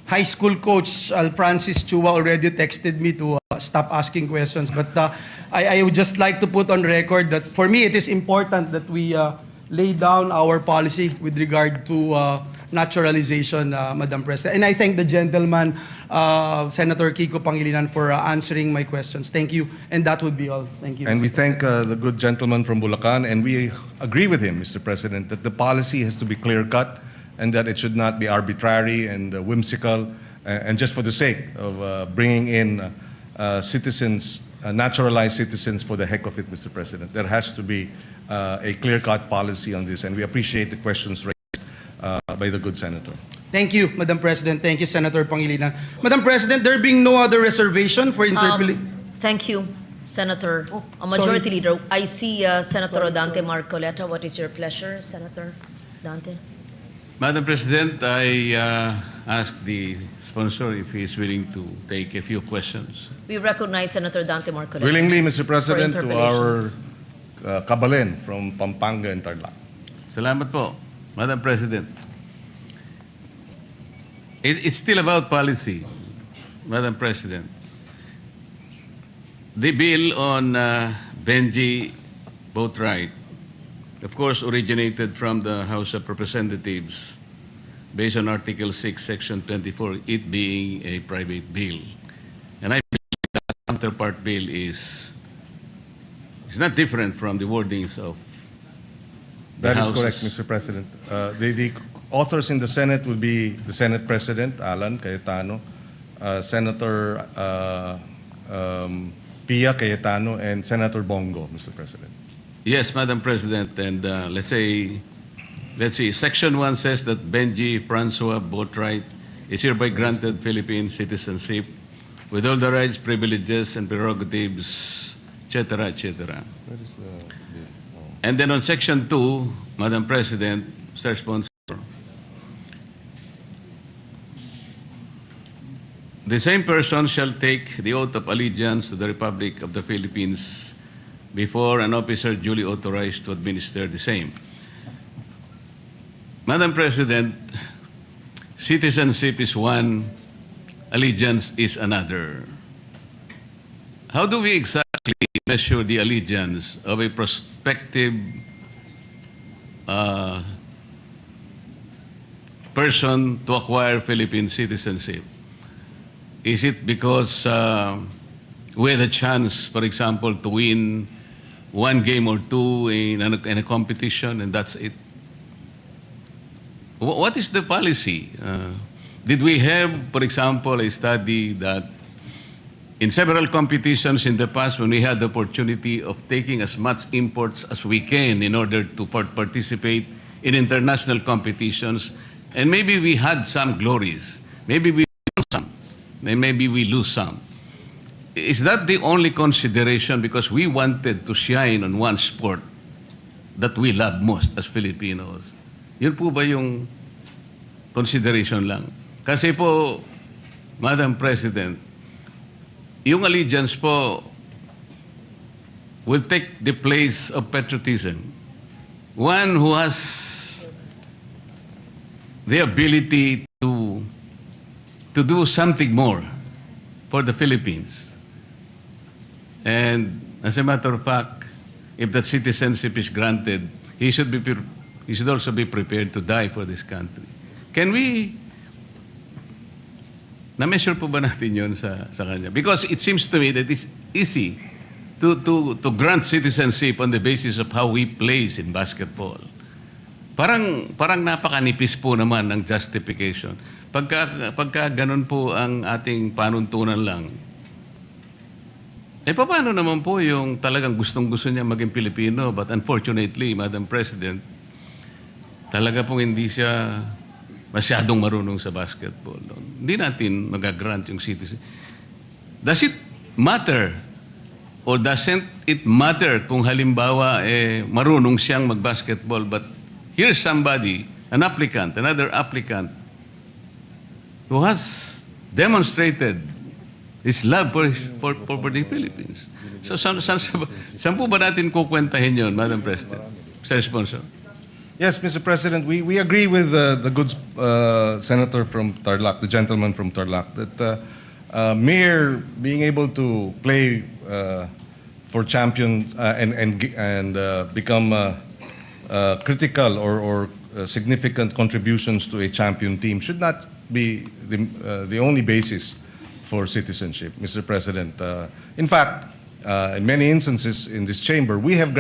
high school coach, Francis Chua, already texted me to stop asking questions. But I would just like to put on record that for me, it is important that we lay down our policy with regard to naturalization, Madam President. And I thank the gentleman, Senator Kiko Pangilinan, for answering my questions. Thank you. And that would be all. Thank you. And we thank the good gentleman from Bulacan, and we agree with him, Mr. President, that the policy has to be clear-cut and that it should not be arbitrary and whimsical and just for the sake of bringing in citizens, naturalized citizens for the heck of it, Mr. President. There has to be a clear-cut policy on this, and we appreciate the questions raised by the good senator. Thank you, Madam President. Thank you, Senator Pangilinan. Madam President, there being no other reservation for interpellation. Thank you, Senator. A sorry. Majority Leader. I see Senator Dante Marcoleta. What is your pleasure, Senator Dante? Madam President, I ask the sponsor if he is willing to take a few questions. We recognize Senator Dante Marcoleta. Willingly, Mr. President, to our interpellations. Kabalen from Pampanga and Tarlac. Salamat po, Madam President. It's still about policy, Madam President. The bill on Benji Boatwright, of course, originated from the House of Representatives based on Article 6, Section 24, it being a private bill. And I believe that counterpart bill is not different from the wordings of the That is Houses. correct, Mr. President. The authors in the Senate will be the Senate President, Alan Cayetano, Senator Pia Cayetano, and Senator Bongo, Mr. President. Yes, Madam President, and let's see, Section 1 says that Benji Francois Boatwright is hereby granted Philippine citizenship with all the rights, privileges, and prerogatives, etc., etc. And then on Section 2, Madam President, Mr. Sponsor, the same person shall take the oath of allegiance to the Republic of the Philippines before an officer duly authorized to administer the same. Madam President, citizenship is one, allegiance is another. How do we exactly measure the allegiance of a prospective person to acquire Philippine citizenship? Is it because we had a chance, for example, to win one game or two in a competition and that's it? What is the policy? Did we have, for example, a study that in several competitions in the past when we had the opportunity of taking as much imports as we can in order to participate in international competitions, and maybe we had some glories, maybe we won some, and maybe we lose some. Is that the only consideration because we wanted to shine on one sport that we love most as Filipinos? Yun po ba yung consideration lang? Kasi po, Madam President, yung allegiance po will take the place of patriotism. One who has the ability to do something more for the Philippines. And as a matter of fact, if that citizenship is granted, he should also be prepared to die for this country. Can we na-measure po ba natin yun sa kanya? Because it seems to me that it's easy to grant citizenship on the basis of how we plays in basketball. Parang napakanipis po naman ng justification. Pagka ganun po ang ating panuntunan lang, paano naman po yung talagang gustong-gusto niya maging Pilipino, but unfortunately, Madam President, talaga pong hindi siya masyadong marunong sa basketball. Hindi natin magagrant yung citizen. Does it matter or doesn't it matter kung halimbawa marunong siyang mag-basketball, but here's somebody, another applicant, who has demonstrated his love for the Philippines. So, saan po ba natin kukwentahin yun, Madam President? Mr. Sponsor. Yes, Mr. President, we agree with the good senator from Tarlac, the gentleman from Tarlac, that mere being able to play for champion and become critical or significant contributions to a champion team should not be the only basis for citizenship, Mr. President. In fact, in many instances in this chamber, we have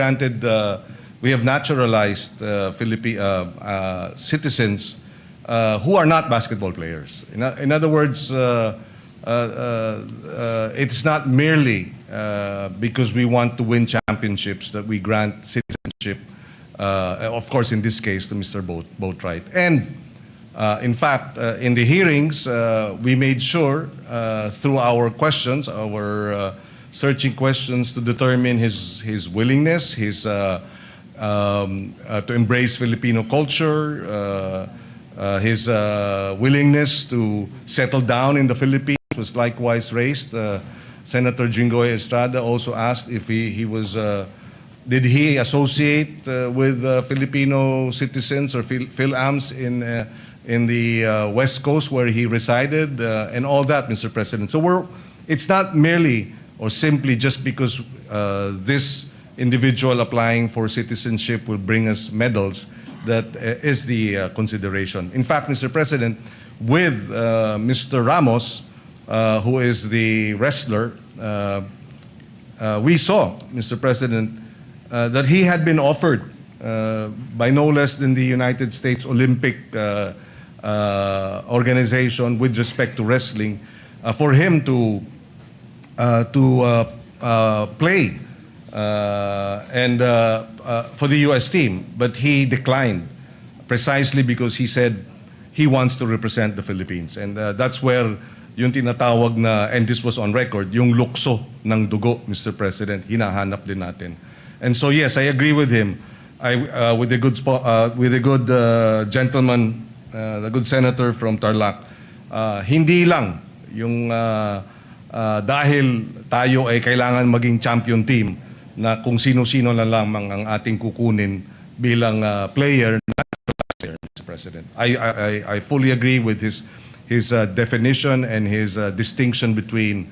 naturalized citizens who are not basketball players. In other words, it's not merely because we want to win championships that we grant citizenship, of course, in this case, to Mr. Boatwright. And in fact, in the hearings, we made sure through our questions, our searching questions, to determine his willingness, to embrace Filipino culture, his willingness to settle down in the Philippines was likewise raised. Senator Jinggoy Estrada also asked if did he associate with Filipino citizens or Phil-Ams in the West Coast where he resided, and all that, Mr. President. So it's not merely or simply just because this individual applying for citizenship will bring us medals that is the consideration. In fact, Mr. President, with Mr. Ramos, who is the wrestler, we saw, Mr. President, that he had been offered by no less than the United States Olympic organization with respect to wrestling for him to play and for the U.S. team, but he declined precisely because he said he wants to represent the Philippines, and that's where yung tinatawag na, and this was on record, yung lukso ng dugo, Mr. President, hinahanap din natin. And so yes, I agree with him. With the good gentleman, the good senator from Tarlac, hindi lang yung dahil tayo ay kailangan maging champion team na kung sino-sino na lamang ang ating kukunin bilang player, Mr. President. I fully agree with his definition and his distinction between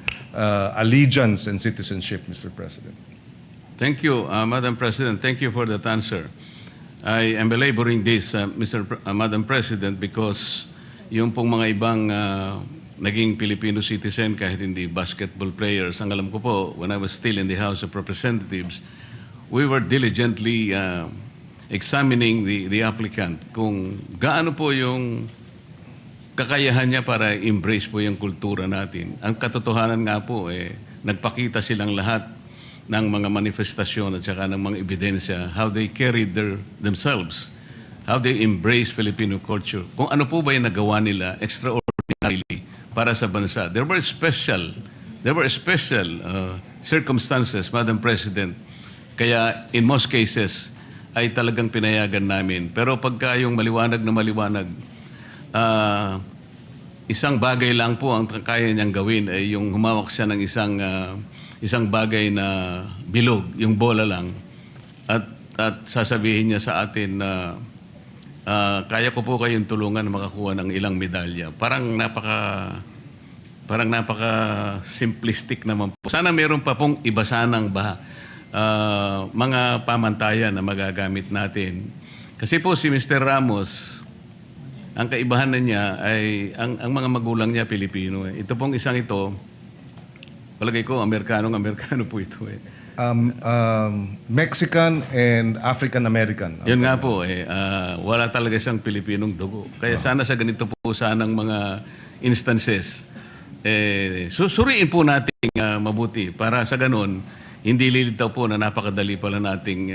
allegiance and citizenship, Mr. President. Thank you, Madam President. Thank you for that answer. I am belaboring this, Madam President, because yung pong mga ibang naging Filipino citizen kahit hindi basketball players, ang alam ko po, when I was still in the House of Representatives, we were diligently examining the applicant kung gaano po yung kakayahan niya para embrace po yung kultura natin. Ang katotohanan nga po, nagpakita silang lahat ng mga manifestasyon at saka ng mga ebidensya, how they carried themselves, how they embrace Filipino culture. Kung ano po ba yung nagawa nila extraordinarily para sa bansa. There were special circumstances, Madam President. Kaya in most cases, ay talagang pinayagan namin. Pero pagka yung maliwanag na maliwanag, isang bagay lang po ang kaya niyang gawin ay yung humawak siya ng isang bagay na bilog, yung bola lang. At sasabihin niya sa atin na kaya ko po kayong tulungan na makakuha ng ilang medalya. Parang napaka simplistic naman po. Sana meron pa pong iba sanang mga pamantayan na magagamit natin. Kasi po si Mr. Ramos, ang kaibahan na niya ay ang mga magulang niya Pilipino. Ito pong isang ito, palagay ko, Amerikano po ito. Mexican and African American. Yun nga po, wala talaga siyang Pilipinong dugo. Kaya sana sa ganito po sanang mga instances, susuriin po natin mabuti para sa ganun, hindi lilitaw po na napakadali pala nating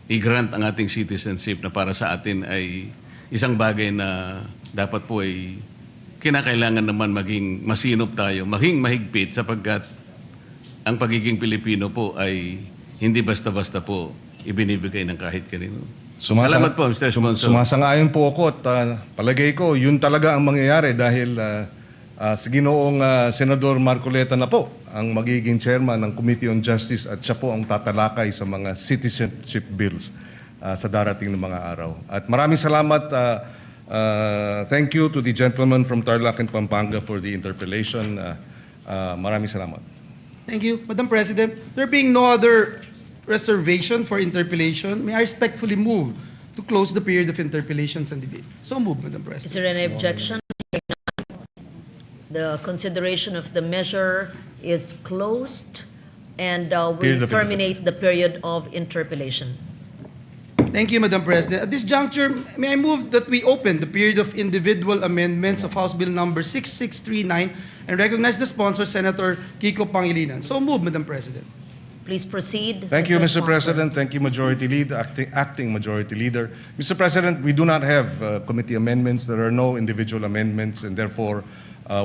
i-grant ang ating citizenship na para sa atin ay isang bagay na dapat po ay kinakailangan naman maging masinop tayo, maging mahigpit sapagkat ang pagiging Pilipino po ay hindi basta-basta po ibinibigay ng kahit kanino. Salamat po, Mr. Sponsor. Sumasang-ayon po ako at palagay ko, yun talaga ang mangyayari dahil si Ginoong Senador Marcoleta na po ang magiging chairman ng Committee on Justice at siya po ang tatalakay sa mga citizenship bills sa darating na mga araw. At maraming salamat. Thank you to the gentleman from Tarlac and Pampanga for the interpellation. Maraming salamat. Thank you, Madam President. There being no other reservation for interpellation, may I respectfully move to close the period of interpellations and debate. So move, Madam Is President. there any objection? The consideration of the measure is closed, and Period we of terminate the period of interpellation. Thank you, Madam President. At this juncture, may I move that we open the period of individual amendments of House Bill number 6639 and recognize the sponsor, Senator Kiko Pangilinan. So move, Madam President. Please proceed. Thank you, Mr. Sponsor. President. Thank you, Majority Leader, Acting Majority Leader. Mr. President, we do not have committee amendments. There are no individual amendments, and therefore,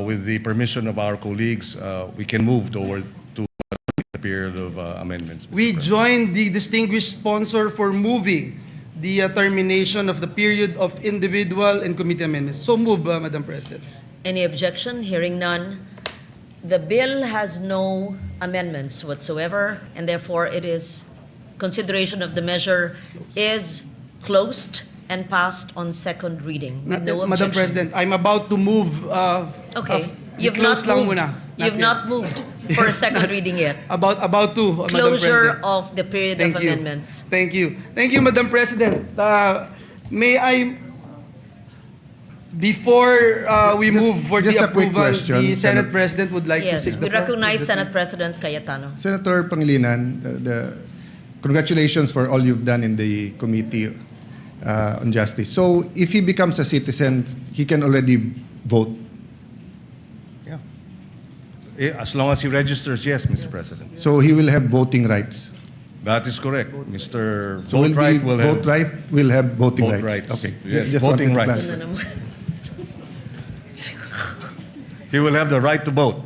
with the permission of our colleagues, we can move toward to the period of amendments. Mr. We President. join the distinguished sponsor for moving the termination of the period of individual and committee amendments. So move, Madam President. Any objection? Hearing none. The bill has no amendments whatsoever, and therefore it is, consideration of the measure is closed and passed on second reading. No Madam objection. President, I'm about to move. Okay. You've close lang moved. muna. You've not moved for a second reading yet. About to, Madam Closure President. of the period of amendments. Thank you. Thank you, Madam President. May I, before we Just- move for the just a quick approval, question, the Senate Senate- President would like to Yes, take the we floor. recognize Senate President Cayetano. Senator Pangilinan, congratulations for all you've done in the Committee on Justice. So if he becomes a citizen, he can already vote. As long as he registers, yes, Mr. President. So he will have voting rights. That is correct. Mr. So Vote Right will have vote right will have voting vote rights. rights. Okay. Yes, Just voting wanted to rights. clarify. Ano naman? He will have the right to vote.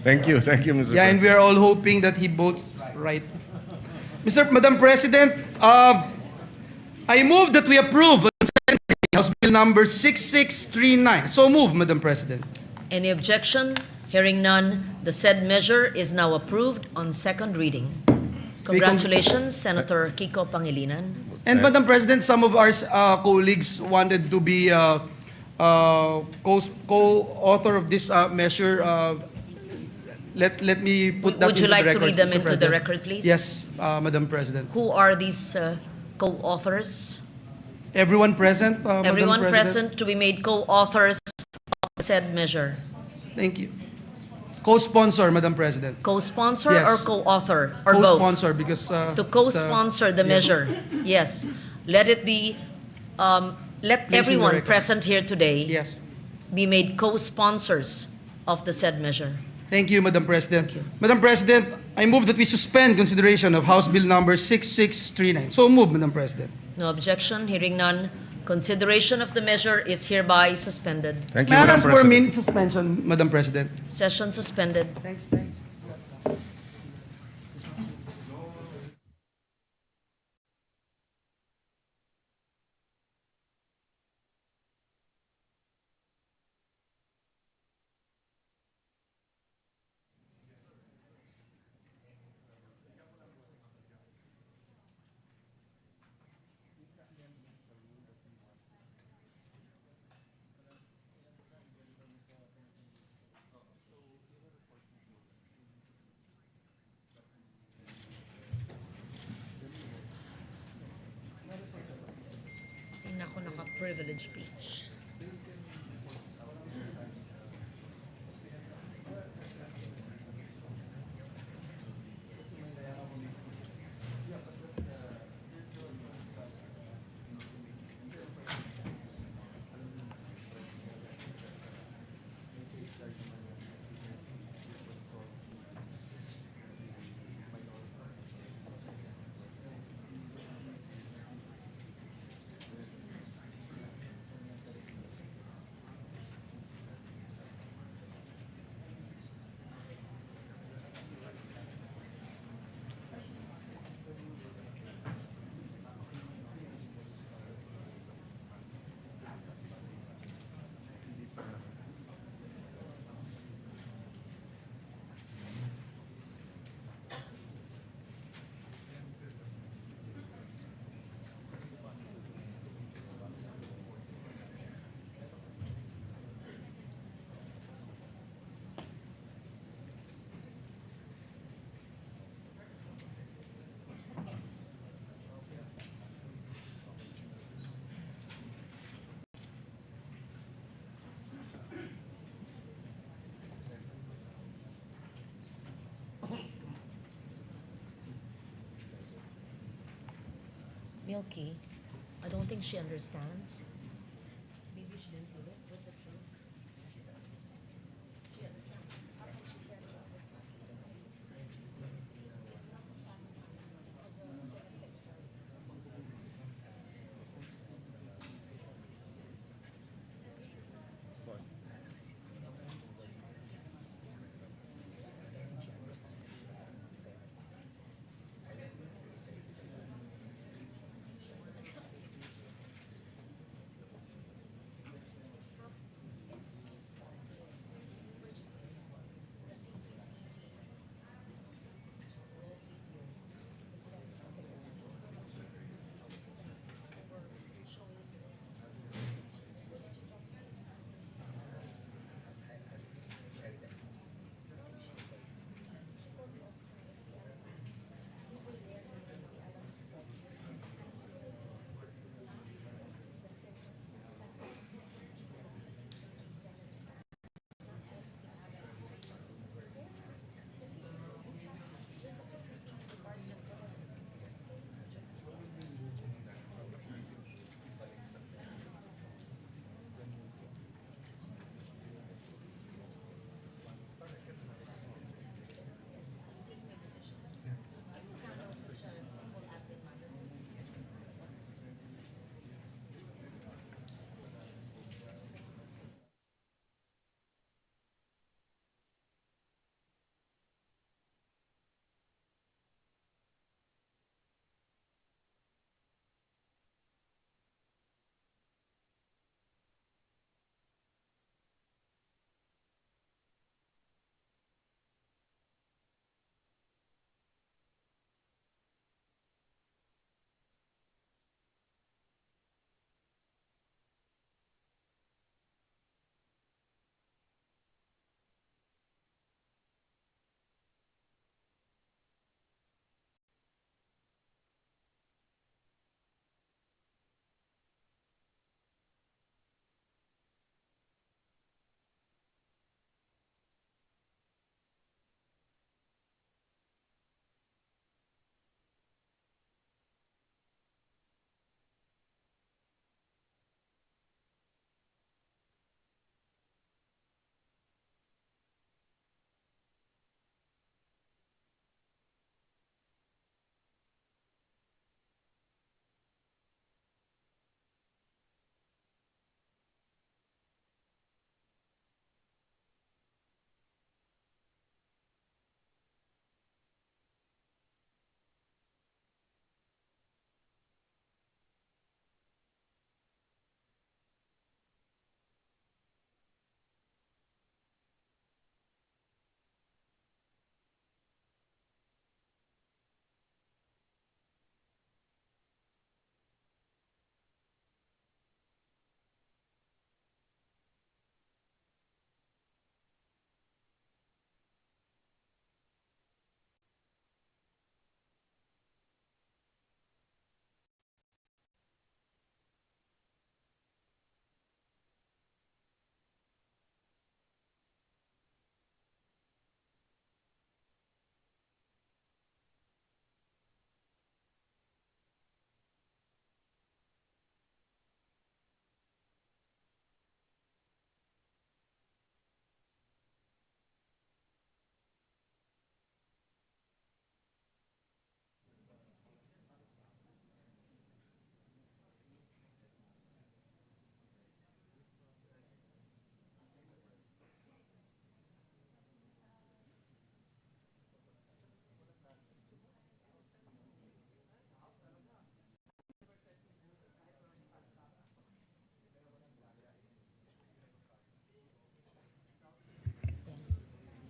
Thank you, Mr. Yeah, and President. we are all hoping that he votes right. Madam President, I move that we approve House Bill number 6639. So move, Madam President. Any objection? Hearing none, the said measure is now approved on second reading. Congratulations, Senator Kiko Pangilinan. And Madam President, some of our colleagues wanted to be co-author of this measure. Let me put that Would you into like the to record, read them Mr. into the President. record, please? Yes, Madam President. Who are these co-authors? Everyone present, Madam Everyone President? present to be made co-authors of said measure. Thank you. Co-sponsor, Madam President. Co-sponsor Yes. or co-author or both? Co-sponsor because To co-sponsor the measure, yes. Let it be let Placed in the everyone record. present here today Yes. be made co-sponsors of the said measure. Thank you, Madam President. Madam President, I move that we suspend consideration of House Bill number 6639. So move, Madam President. No objection, hearing none. Consideration of the measure is hereby suspended. Thank you, May I Madam ask for a President. minute suspension, Madam President? Session suspended. Thanks. Nako, naka-privilege speech. Milky, I don't think she understands.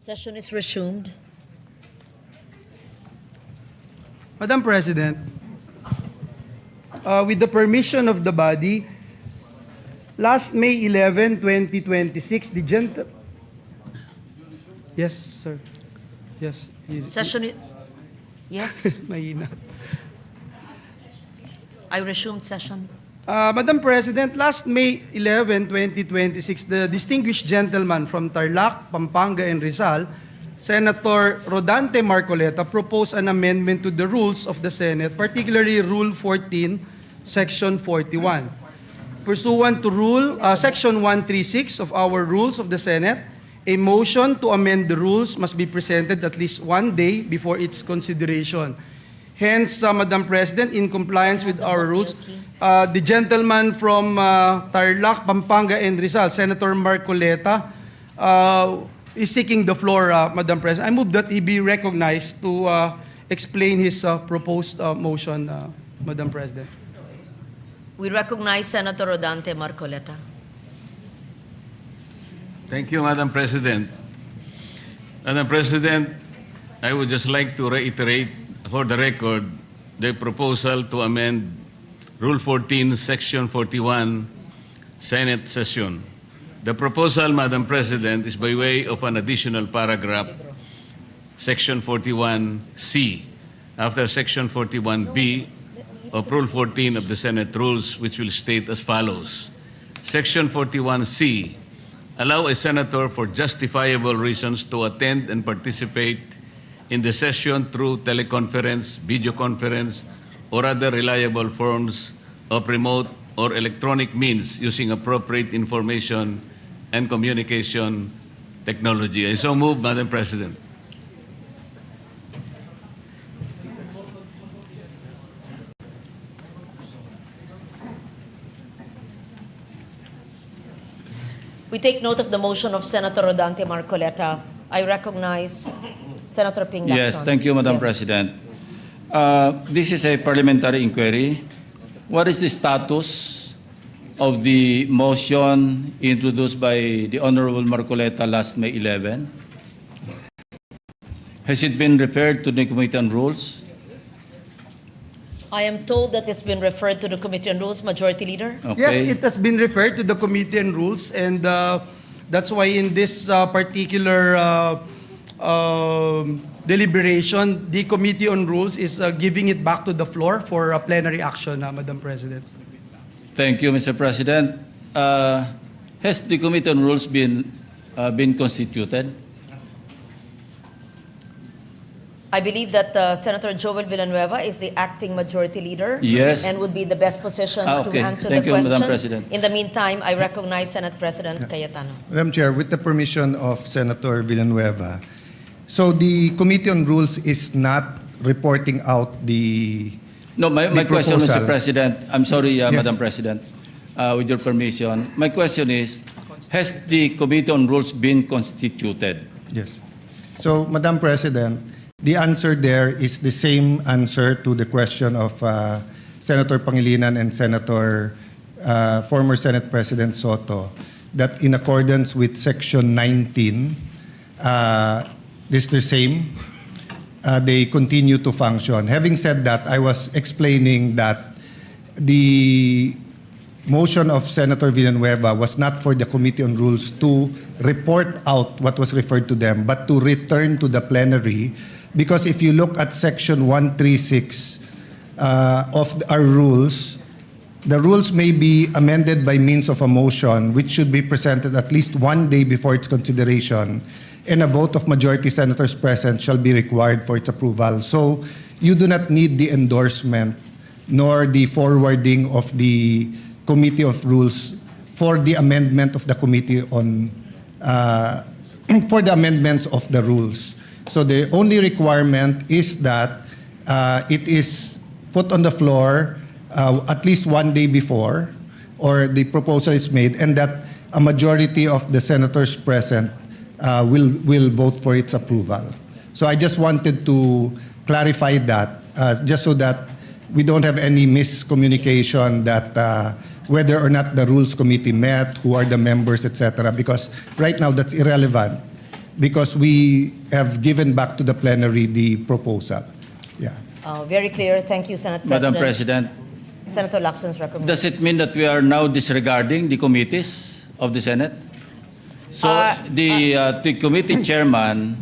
Session is resumed. Madam President, with the permission of the body, last May 11, 2026, the Yes, sir. Yes. Session is... Yes, Mahina. I resumed session. Madam President, last May 11, 2026, the distinguished gentleman from Tarlac, Pampanga, and Rizal, Senator Rodante Marcoleta, proposed an amendment to the rules of the Senate, particularly Rule 14, Section 41. Pursuant to Section 136 of our Rules of the Senate, a motion to amend the rules must be presented at least one day before its consideration. Hence, Madam President, in compliance with our rules, the gentleman from Tarlac, Pampanga, and Rizal, Senator Marcoleta, is seeking the floor, Madam President. I move that he be recognized to explain his proposed motion, Madam President. We recognize Senator Rodante Marcoleta. Thank you, Madam President. Madam President, I would just like to reiterate for the record the proposal to amend Rule 14, Section 41, Senate session. The proposal, Madam President, is by way of an additional paragraph, Section 41C, after Section 41B of Rule 14 of the Senate Rules, which will state as follows. Section 41C, allow a senator for justifiable reasons to attend and participate in the session through teleconference, video conference, or other reliable forms of remote or electronic means using appropriate information and communication technology. I so move, Madam President. We take note of the motion of Senator Rodante Marcoleta. I recognize Senator Ping Lacson. Yes, thank you, Madam Yes. President. This is a parliamentary inquiry. What is the status of the motion introduced by the Honorable Marcoleta last May 11? Has it been referred to the Committee on Rules? I am told that it's been referred to the Committee on Rules, Majority Leader. Okay. Yes, it has been referred to the Committee on Rules, and that's why in this particular deliberation, the Committee on Rules is giving it back to the floor for plenary action, Madam President. Thank you, Mr. President. Has the Committee on Rules been constituted? I believe that Senator Joel Villanueva is the acting Majority Leader. Yes. And would be the best position Okay. to answer Thank the you, question. Madam President. In the meantime, I recognize Senate President Cayetano. Madam Chair, with the permission of Senator Villanueva, so the Committee on Rules is not reporting out the No, my The question, Mr. proposal. President, I'm sorry, Yes. Madam President, with your permission. My question is, has the Committee on Rules been constituted? Yes. So, Madam President, the answer there is the same answer to the question of Senator Pangilinan and former Senate President Soto, that in accordance with Section 19, this is the same. They continue to function. Having said that, I was explaining that the motion of Senator Villanueva was not for the Committee on Rules to report out what was referred to them, but to return to the plenary. Because if you look at Section 136 of our rules, the rules may be amended by means of a motion, which should be presented at least one day before its consideration, and a vote of majority senators present shall be required for its approval. So you do not need the endorsement nor the forwarding of the Committee of Rules for the amendment of the Committee on for the amendments of the rules. So the only requirement is that it is put on the floor at least one day before, or the proposal is made, and that a majority of the senators present will vote for its approval. So I just wanted to clarify that, just so that we don't have any miscommunication that whether or not the Rules Committee met, who are the members, etc. Because right now that's irrelevant. because we have given back to the plenary the proposal. Yeah. Very clear. Thank you, Senate Madam President. President, Senator Lacson recommends. does it mean that we are now disregarding the committees of the Senate? So the committee chairman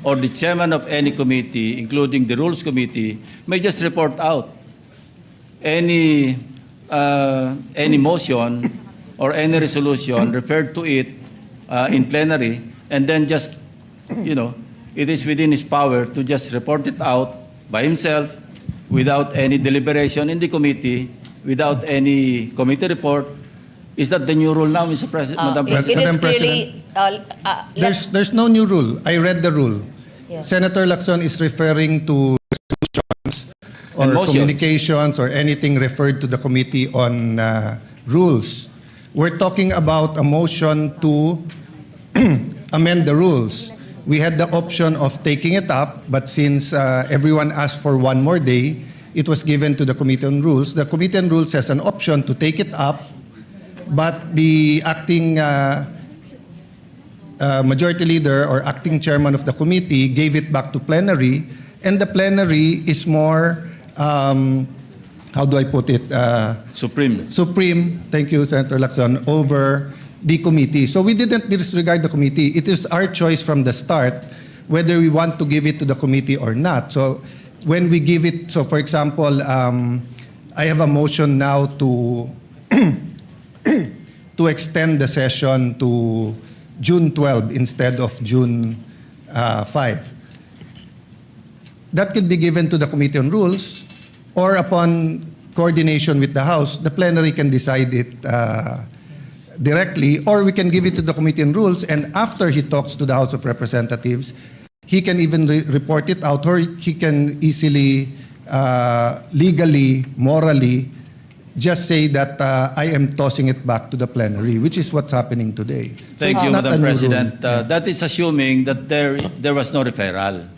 or the chairman of any committee, including the Rules Committee, may just report out any motion or any resolution referred to it in plenary, and then just, it is within his power to just report it out by himself without any deliberation in the committee, without any committee report. Is that the new rule now, Mr. President, Madam President? It is Madam clearly, There's no new rule. I read the rule. Yeah. Senator Lacson is referring to resolutions or And motions. communications or anything referred to the Committee on Rules. We're talking about a motion to amend the rules. We had the option of taking it up, but since everyone asked for one more day, it was given to the Committee on Rules. The Committee on Rules has an option to take it up, but the acting majority leader or acting chairman of the committee gave it back to plenary, and the plenary is more, how do I put it? Supreme. Supreme, thank you, Senator Lacson, over the committee. So we didn't disregard the committee. It is our choice from the start whether we want to give it to the committee or not. So when we give it, so for example, I have a motion now to to extend the session to June 12 instead of June 5. That could be given to the Committee on Rules, or upon coordination with the House, the plenary can decide it directly, or we can give it to the Committee on Rules, and after he talks to the House of Representatives, he can even report it out, or he can easily, legally, morally, just say that I am tossing it back to the plenary, which is what's happening today. So Thank it's you, not a Madam new rule. President. That is assuming that there was no referral.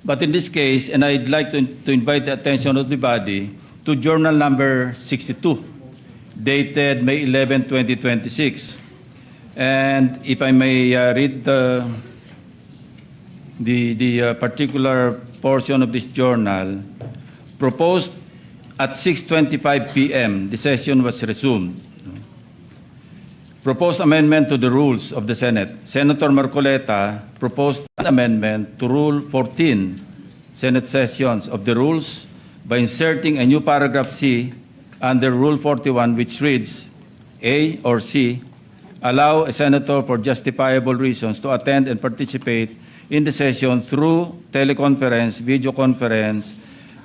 But in this case, and I'd like to invite the attention of the body to Journal number 62, dated May 11, 2026. And if I may read the particular portion of this journal, proposed at 6:25 p.m., the session was resumed. Proposed amendment to the rules of the Senate. Senator Marcoleta proposed an amendment to Rule 14, Senate sessions of the rules, by inserting a new paragraph C under Rule 41, which reads, A or C, allow a senator for justifiable reasons to attend and participate in the session through teleconference, video conference,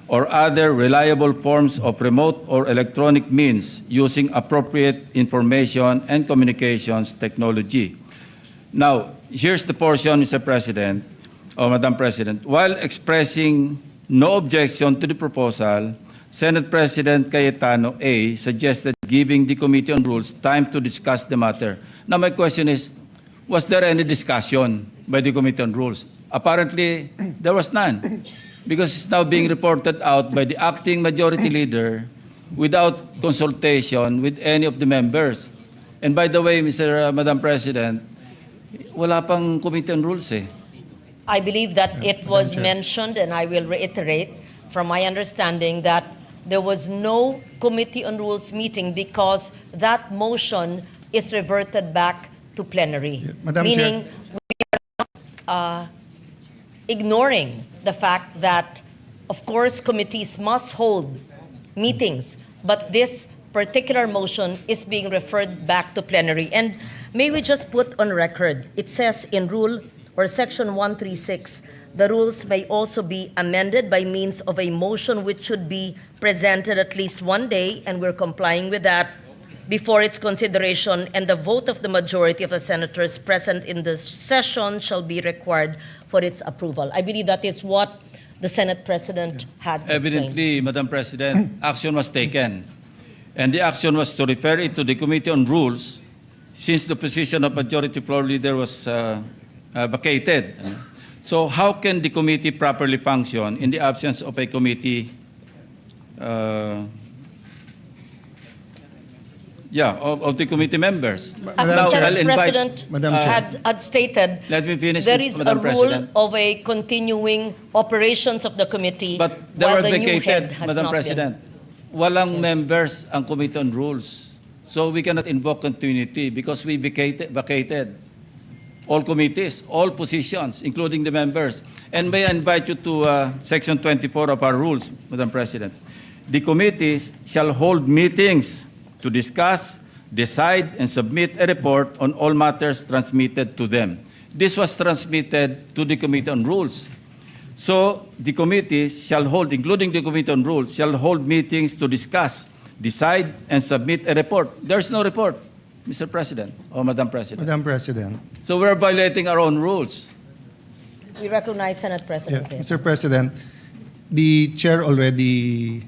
or other reliable forms of remote or electronic means using appropriate information and communications technology. Now, here's the portion, Mr. President, or Madam President. While expressing no objection to the proposal, Senate President Cayetano A. suggested giving the Committee on Rules time to discuss the matter. Now, my question is, was there any discussion by the Committee on Rules? Apparently, there was none, because it's now being reported out by the acting majority leader without consultation with any of the members. And by the way, Madam President, wala pang Committee on Rules eh. I believe that it was mentioned, and I will reiterate from my understanding that there was no Committee on Rules meeting because that motion is reverted back to plenary. Madam Meaning, Chair. we are ignoring the fact that, of course, committees must hold meetings, but this particular motion is being referred back to plenary. And may we just put on record, it says in Rule or Section 136, the rules may also be amended by means of a motion which should be presented at least one day, and we're complying with that, before its consideration, and the vote of the majority of the senators present in the session shall be required for its approval. I believe that is what the Senate President had explained. Evidently, Madam President, action was taken. And the action was to refer it to the Committee on Rules, since the position of Majority Floor Leader was vacated. So how can the committee properly function in the absence of a committee of the committee members. As Now, the I'll Senate invite- President Madam Chair. had stated, Let me finish, there is Madam a rule President. of a continuing operations of the committee But they while were the new head vacated, has Madam not President. Walang members ang Committee on Rules. So we cannot invoke continuity because we vacated all committees, all positions, including the members. And may I invite you to Section 24 of our rules, Madam President. The committees shall hold meetings to discuss, decide, and submit a report on all matters transmitted to them. This was transmitted to the Committee on Rules. So the committees shall hold, including the Committee on Rules, shall hold meetings to discuss, decide, and submit a report. There's no report, Mr. President or Madam President. Madam President. So we're violating our own rules. been. We recognize Senate President Yeah, Cayetano. Mr. President, the chair already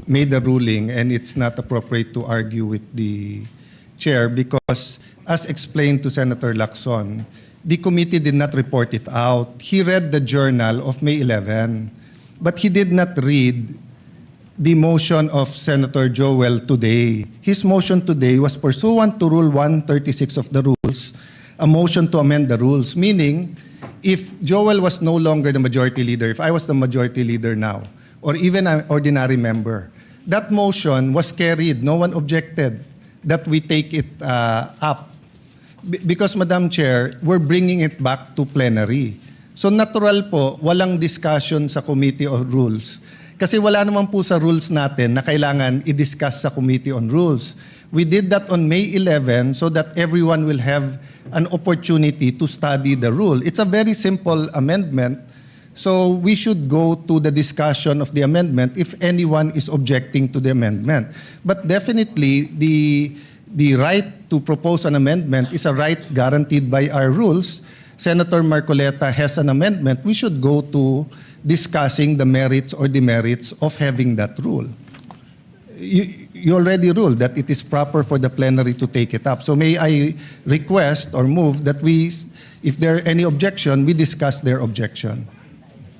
made the ruling and it's not appropriate to argue with the chair because as explained to Senator Lacson, the committee did not report it out. He read the journal of May 11, but he did not read the motion of Senator Joel today. His motion today was pursuant to Rule 136 of the rules, a motion to amend the rules, meaning if Joel was no longer the majority leader, if I was the majority leader now, or even an ordinary member, that motion was carried. No one objected that we take it up. Because, Madam Chair, we're bringing it back to plenary. So natural po, walang discussion sa Committee on Rules. Kasi wala naman po sa rules natin na kailangan i-discuss sa Committee on Rules. We did that on May 11 so that everyone will have an opportunity to study the rule. It's a very simple amendment. So we should go to the discussion of the amendment if anyone is objecting to the amendment. But definitely, the right to propose an amendment is a right guaranteed by our rules. Senator Marcoleta has an amendment. We should go to discussing the merits or demerits of having that rule. You already ruled that it is proper for the plenary to take it up. So may I request or move that we, if there are any objection, we discuss their objection.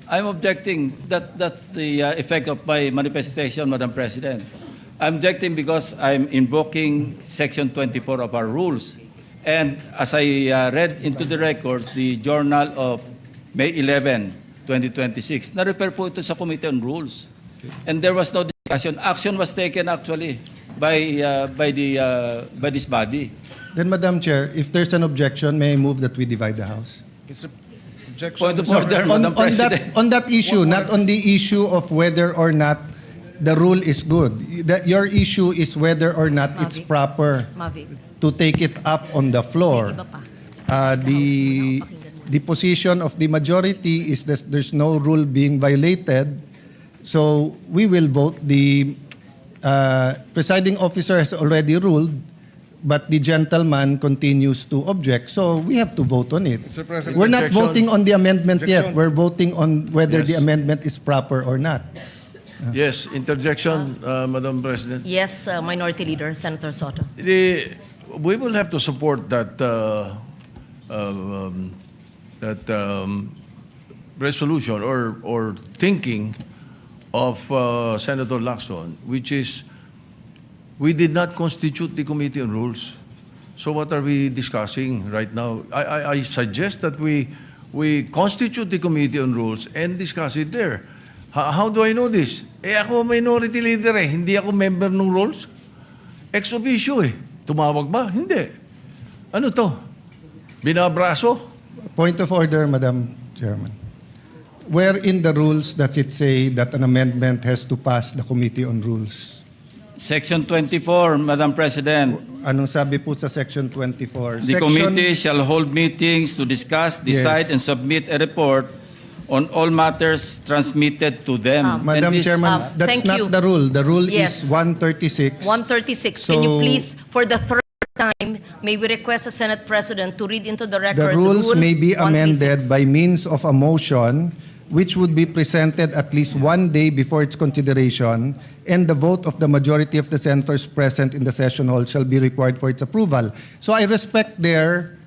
I'm objecting. That's the effect of my manifestation, Madam President. I'm objecting because I'm invoking Section 24 of our rules. And as I read into the records, the journal of May 11, 2026, na-refer po ito sa Committee on Rules. And there was no discussion. Action was taken actually by this body. Then, Madam Chair, if there's an objection, may I move that we divide the House? Point of order, Madam President. On that issue, not on the issue of whether or not the rule is good. Your issue is whether or not it's proper to take it up on the floor. The position of the majority is that there's no rule being violated. So we will vote. The presiding officer has already ruled, but the gentleman continues to object. So we have to vote on it. Mr. President, We're not objection. voting on the amendment yet. Objection. We're voting on whether Yes. the amendment is proper or not. Yes, interjection, Madam President. Yes, Minority Leader, Senator Soto. We will have to support that resolution or thinking of Senator Lacson, which is we did not constitute the Committee on Rules. So what are we discussing right now? I suggest that we constitute the Committee on Rules and discuss it there. How do I know this? Ako minority leader hindi ako member ng rules. Ex officio Tumawag ba? Hindi. Ano to? Binabraso? Point of order, Madam Chairman. Where in the rules does it say that an amendment has to pass the Committee on Rules? Section 24, Madam President. Anong sabi po sa Section 24? The committee shall hold meetings to discuss, decide, and submit a report on all matters transmitted to them. Madam And this- Chairman, that's thank not you. the rule. The rule Yes. is 136. 136. Can you So- please, for the third time, may we request the Senate President to read into the The record rules Rule may be amended 136. by means of a motion which would be presented at least one day before its consideration, and the vote of the majority of the senators present in the session hall shall be required for its approval. So I respect their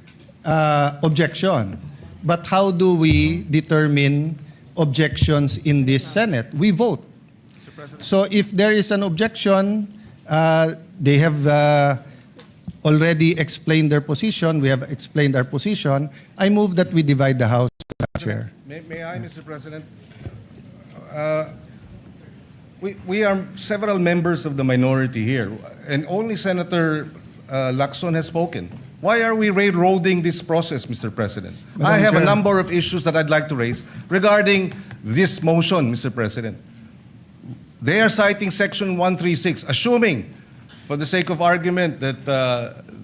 objection. But how do we determine objections in this Senate? We vote. So if there is an objection, they have already explained their position. We have explained our position. I move that we divide the House, Madam Chair. May I, Mr. President? We are several members of the minority here, and only Senator Lacson has spoken. Why are we railroading this process, Mr. President? I have a Chair. number of issues that I'd like to raise regarding this motion, Mr. President. They are citing Section 136, assuming, for the sake of argument, that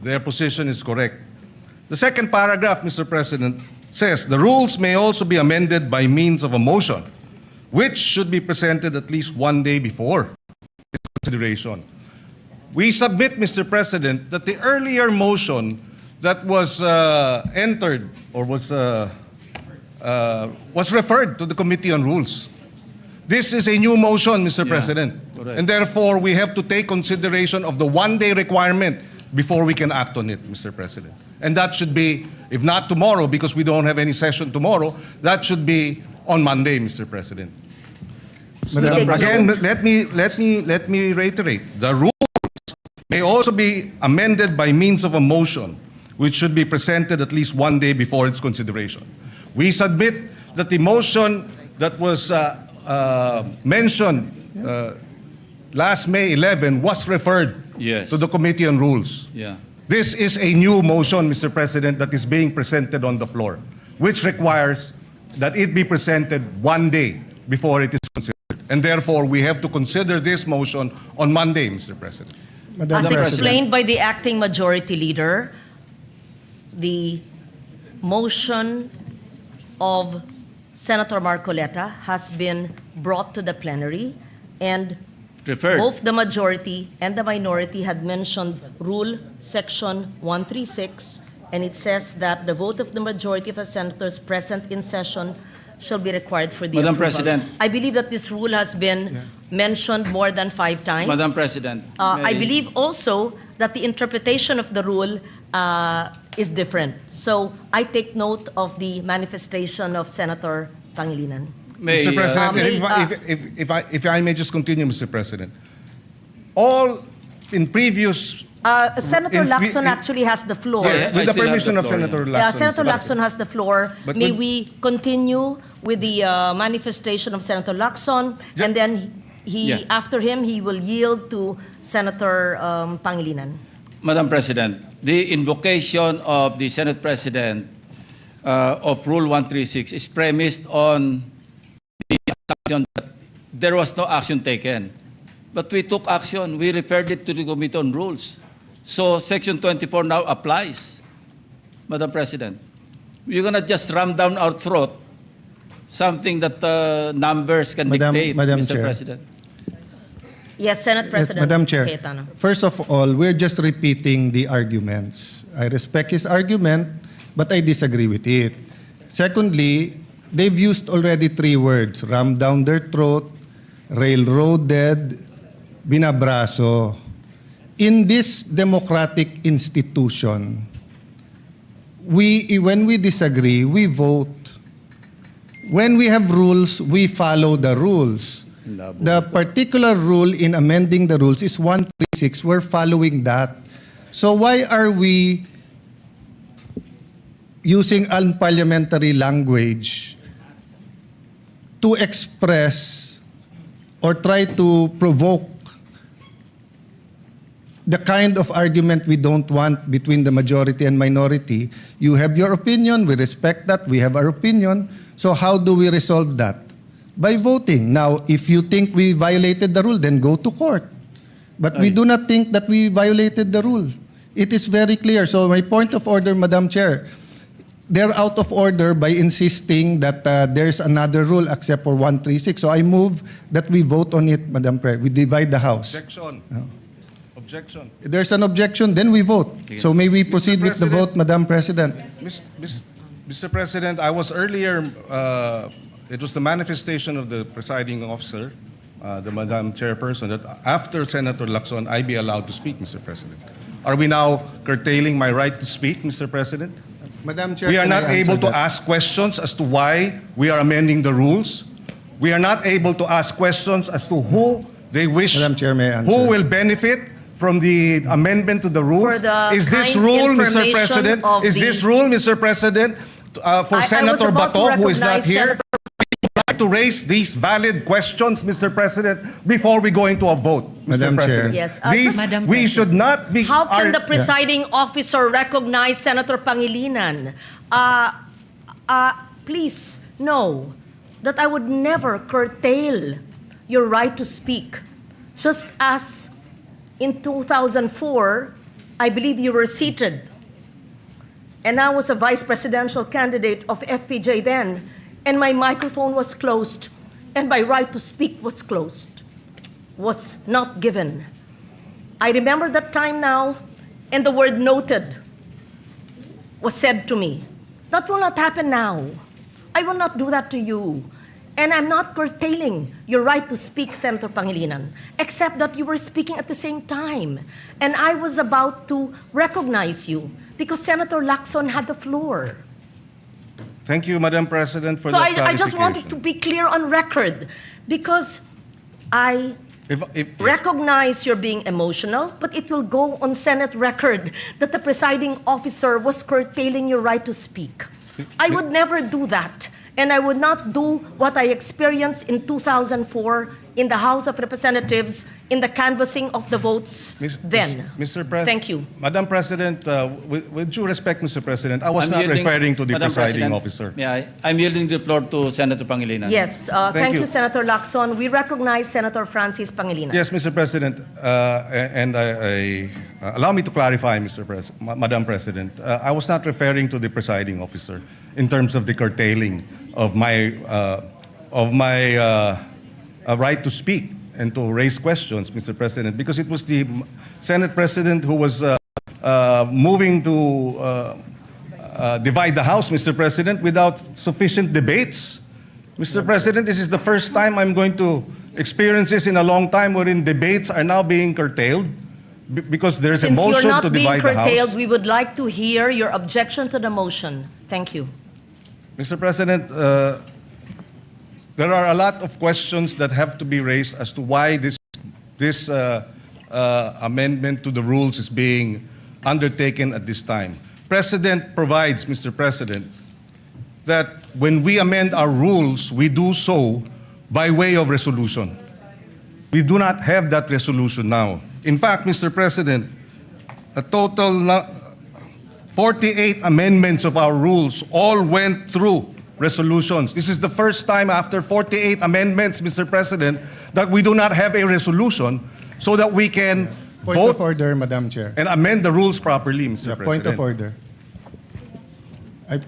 their position is correct. The second paragraph, Mr. President, says the rules may also be amended by means of a motion, which should be presented at least one day before its consideration. We submit, Mr. President, that the earlier motion that was entered or was referred to the Committee on Rules. This is a new motion, Mr. President. correct. And therefore, we have to take consideration of the one-day requirement before we can act on it, Mr. President. And that should be, if not tomorrow, because we don't have any session tomorrow, that should be on Monday, Mr. President. Madam take President. Again, let me reiterate. The rules may also be amended by means of a motion, which should be presented at least one day before its consideration. We submit that the motion that was mentioned last May 11 was referred Yes. to the Committee on Rules. Yeah. This is a new motion, Mr. President, that is being presented on the floor, which requires that it be presented one day before it is considered. And therefore, we have to consider this motion on Monday, Mr. President. Madam As President. explained by the acting majority leader, the motion of Senator Marcoleta has been brought to the plenary, and Referred. both the majority and the minority had mentioned Rule Section 136, and it says that the vote of the majority of the senators present in session shall be required for the Madam approval. President. I believe that this rule has been mentioned more than 5 times. Madam President. I may- believe also that the interpretation of the rule is different. So I take note of the manifestation of Senator Pangilinan. may, Mr. President, may- if I may just continue, Mr. President. All in previous, Senator In- Lacson in- actually has the floor. Yes, with I the still have permission the of floor, Senator yeah. Lacson. Senator Mr. Lacson has the floor. But May would- we continue with the manifestation of Senator Lacson, and then Yeah. after him, he will yield to Senator Pangilinan. Madam President, the invocation of the Senate President of Rule 136 is premised on the assumption that there was no action taken. But we took action. We referred it to the Committee on Rules. So Section 24 now applies, Madam President. You're going to just ram down our throat something that numbers can dictate, Madam Mr. Chair. President. Yes, Senate Yes, President Madam Chair. Cayetano. First of all, we're just repeating the arguments. I respect his argument, but I disagree with it. Secondly, they've used already 3 words: ram down their throat, railroaded, binabraso. In this democratic institution, when we disagree, we vote. When we have rules, we follow the rules. The particular rule in amending the rules is 136. We're following that. So why are we using unparliamentary language to express or try to provoke the kind of argument we don't want between the majority and minority? You have your opinion, we respect that, we have our opinion. So how do we resolve that? By voting. Now, if you think we violated the rule, then go to court. But we do not think that we violated the rule. It is very clear. So my point of order, Madam Chair, they're out of order by insisting that there's another rule except for 136. So I move that we vote on it, Madam Chair. We divide the House. Objection. Objection. If there's an objection, then we vote. So may we proceed with the President. vote, Madam President? Mr. President, I was earlier, it was the manifestation of the presiding officer, the Madam Chairperson, that after Senator Lacson, I be allowed to speak, Mr. President. Are we now curtailing my right to speak, Mr. President? Madam Chair, We are can I not able answer to that? ask questions as to why we are amending the rules. We are not able to ask questions as to who they wish, Madam Chair, may I answer? who will benefit from the amendment to the rules? For the Is this kind rule, Mr. information President? of Is the- this rule, Mr. President, for I was Senator about to Bato, who is not recognize here, Senator to raise these valid questions, Mr. President, before we go into a vote, Mr. Madam Chair. President? Yes, These, just- we should not be. How can our- the presiding officer recognize Senator Pangilinan? Please know that I would never curtail your right to speak. Just as in 2004, I believe you were seated, and I was a vice presidential candidate of FPJ then, and my microphone was closed, and my right to speak was closed, was not given. I remember that time now, and the word noted was said to me. That will not happen now. I will not do that to you. And I'm not curtailing your right to speak, Senator Pangilinan, except that you were speaking at the same time. And I was about to recognize you because Senator Lacson had the floor. Thank you, Madam President, for So that I just wanted to clarification. be clear on record because I If- recognize you're being emotional, but it will go on Senate record that the presiding officer was curtailing your right to speak. I would never do that. And I would not do what I experienced in 2004 in the House of Representatives in the canvassing of the votes then. Mr. President. Thank you. Madam President, with due respect, Mr. President, I was I'm not yielding- referring to the Madam presiding President, officer. May I? I'm yielding the floor to Senator Pangilinan. Yes, Thank thank you, you. Senator Lacson. We recognize Senator Francis Pangilinan. Yes, Mr. President, and allow me to clarify, Madam President. I was not referring to the presiding officer in terms of the curtailing of my right to speak and to raise questions, Mr. President, because it was the Senate President who was moving to divide the House, Mr. President, without sufficient debates. Mr. President, this is the first time I'm going to experience this in a long time wherein debates are now being curtailed because there's a Since you're motion not to being divide the curtailed, House. we would like to hear your objection to the motion. Thank you. Mr. President, there are a lot of questions that have to be raised as to why this amendment to the rules is being undertaken at this time. Precedent provides, Mr. President, that when we amend our rules, we do so by way of resolution. We do not have that resolution now. In fact, Mr. President, a total 48 amendments of our rules all went through resolutions. This is the first time after 48 amendments, Mr. President, that we do not have a resolution so that we can Point vote of order, Madam Chair. and amend the rules properly, Mr. Yeah, President. point of order.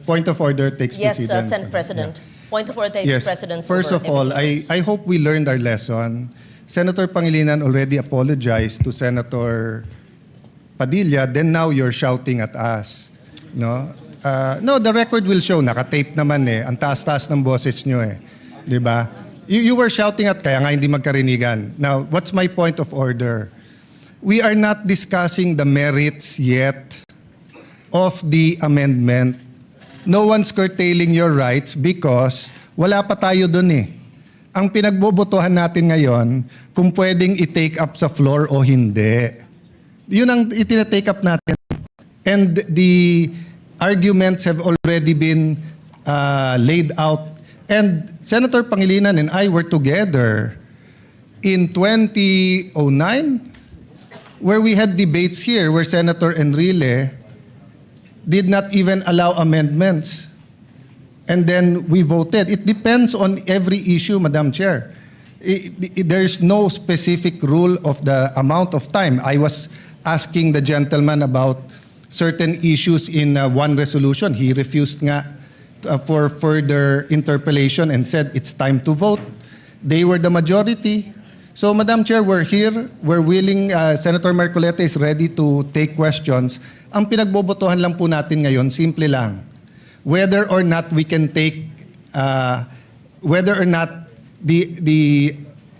Point of order takes Yes, precedence. Senate President. Point of order takes Yes. precedence. First over of all, everything else. I hope we learned our lesson. Senator Pangilinan already apologized to Senator Padilla, then now you're shouting at us. No? No, the record will show, nakatape naman eh. Ang taas-taas ng boses nyo eh. Di ba? You were shouting at kaya nga hindi magkarinigan. Now, what's my point of order? We are not discussing the merits yet of the amendment. No one's curtailing your rights because wala pa tayo dun eh. Ang pinagbobotohan natin ngayon, kung pwedeng i-take up sa floor o hindi. Yun ang itinatake up natin. And the arguments have already been laid out. And Senator Pangilinan and I were together in 2009 where we had debates here where Senator Enrile did not even allow amendments. And then we voted. It depends on every issue, Madam Chair. There's no specific rule of the amount of time. I was asking the gentleman about certain issues in one resolution. He refused nga for further interpellation and said it's time to vote. They were the majority. So, Madam Chair, we're here. We're willing. Senator Marcoleta is ready to take questions. Ang pinagbobotohan lang po natin ngayon, simple lang. Whether or not we can take, whether or not the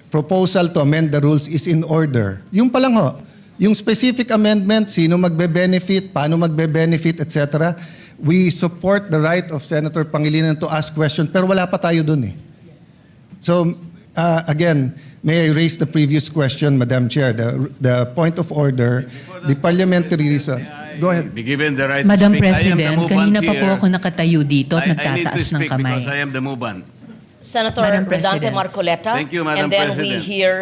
proposal to amend the rules is in order. Yung pa lang ho, yung specific amendment, sino magbe-benefit, paano magbe-benefit, etc. We support the right of Senator Pangilinan to ask questions, pero wala pa tayo dun eh. So, Again, may I raise the previous question, Madam Chair? The point of order, the parliamentary reason. Go ahead. Be given the right Madam to speak. I am the President, movant kanina pa po here. ako nakatayo dito at I need to nagtataas ng speak because I kamay. am the movant. Senator Madam Rodante President. Marcoleta. Thank you, Madam And then we President. hear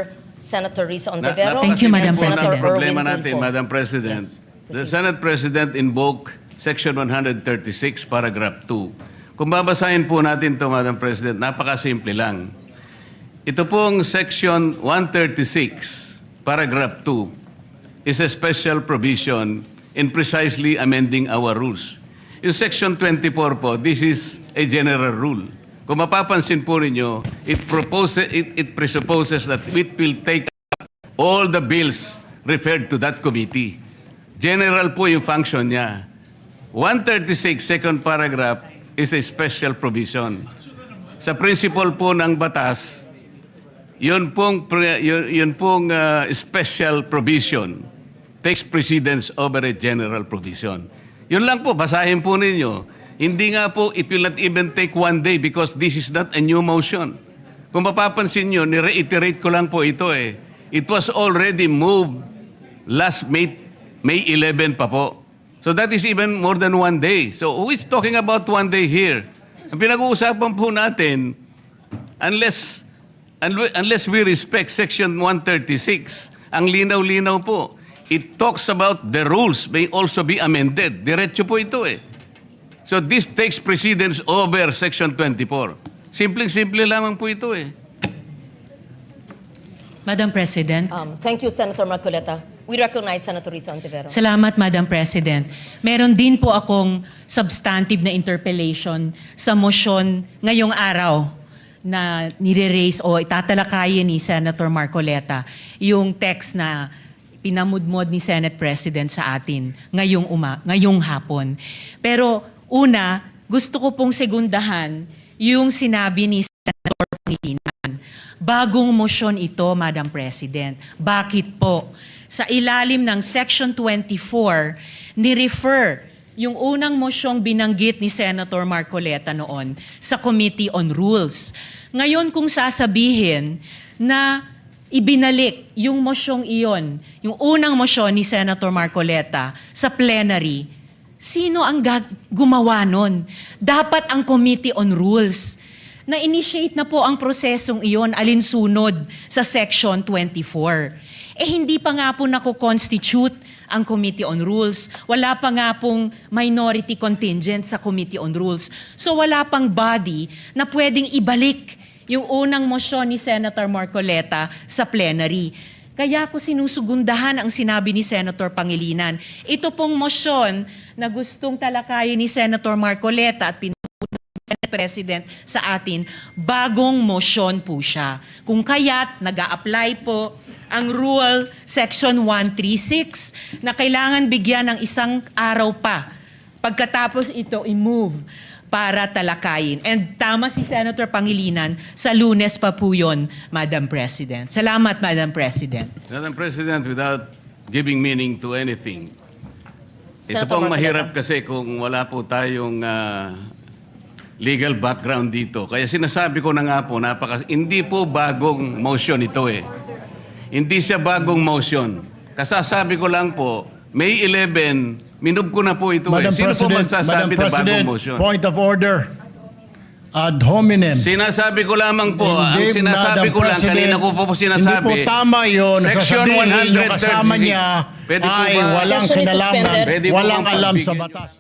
Senator Risa Ontiveros. Thank you, Madam napakasimple Senator ng President. problema Erwin natin, Tulfo. Madam President. Yes, The proceed. Senate President invoked Section 136, Paragraph 2. Kung babasahin po natin ito, Madam President, napakasimple lang. Ito pong Section 136, Paragraph 2, is a special provision in precisely amending our rules. Yung Section 24 po, this is a general rule. Kung mapapansin po ninyo, it presupposes that it will take up all the bills referred to that committee. General po yung function niya. 136, second paragraph, is a special provision. Sa principle po ng batas, yun pong special provision takes precedence over a general provision. Yun lang po, basahin po ninyo. Hindi nga po, it will not even take one day because this is not a new motion. Kung mapapansin nyo, ni-reiterate ko lang po ito eh. It was already moved last May 11 pa po. So that is even more than one day. So who is talking about one day here? Ang pinag-uusapan po natin, unless we respect Section 136, ang linaw-linaw po, it talks about the rules may also be amended. Diretso po ito eh. So this takes precedence over Section 24. Simpleng-simple lamang po ito eh. Madam President. Thank you, Senator Marcoleta. We recognize Senator Risa Ontiveros. Salamat, Madam President. Meron din po akong substantive na interpellation sa motion ngayong araw na nire-raise o itatalakayin ni Senator Marcoleta, yung text na pinamudmod ni Senate President sa atin ngayong hapon. Pero una, gusto ko pong segundahan yung sinabi ni Senator Pangilinan. Bagong motion ito, Madam President. Bakit po? Sa ilalim ng Section 24, ni-refer yung unang mosyong binanggit ni Senator Marcoleta noon sa Committee on Rules. Ngayon kung sasabihin na ibinalik yung mosyong iyon, yung unang mosyon ni Senator Marcoleta sa plenary, sino ang gumawa nun? Dapat ang Committee on Rules. Na-initiate na po ang prosesong iyon alinsunod sa Section 24. Hindi pa nga po nako-constitute ang Committee on Rules. Wala pa nga pong minority contingent sa Committee on Rules. So wala pang body na pwedeng ibalik yung unang mosyon ni Senator Marcoleta sa plenary. Kaya ko sinusugundahan ang sinabi ni Senator Pangilinan. Ito pong mosyon na gustong talakayin ni Senator Marcoleta at Senate President sa atin, bagong motion po siya. Kung kaya't nag-a-apply po ang Rule Section 136 na kailangan bigyan ng isang araw pa pagkatapos ito i-move para talakayin. And tama si Senator Pangilinan, sa Lunes pa po yun, Madam President. Salamat, Madam President. Madam President, without giving meaning to anything, ito Senator pong Marcoleta. mahirap kasi kung wala po tayong legal background dito. Kaya sinasabi ko na nga po, hindi po bagong motion ito eh. Hindi siya bagong motion. Kasasabi ko lang po, May 11, minub ko na po ito Madam eh. Sino po President, magsasabi na bagong motion? point of order. Ad hominem. Sinasabi ko lamang po, ang Hindi, sinasabi Madam ko lang, President, kanina ko po sinasabi. Hindi po tama yun. Section Sasabihin yung 136. kasama niya Pwede po ay ba? walang Session is kinalaman, suspended. Pwede po walang bang alam sa pagbigyan batas.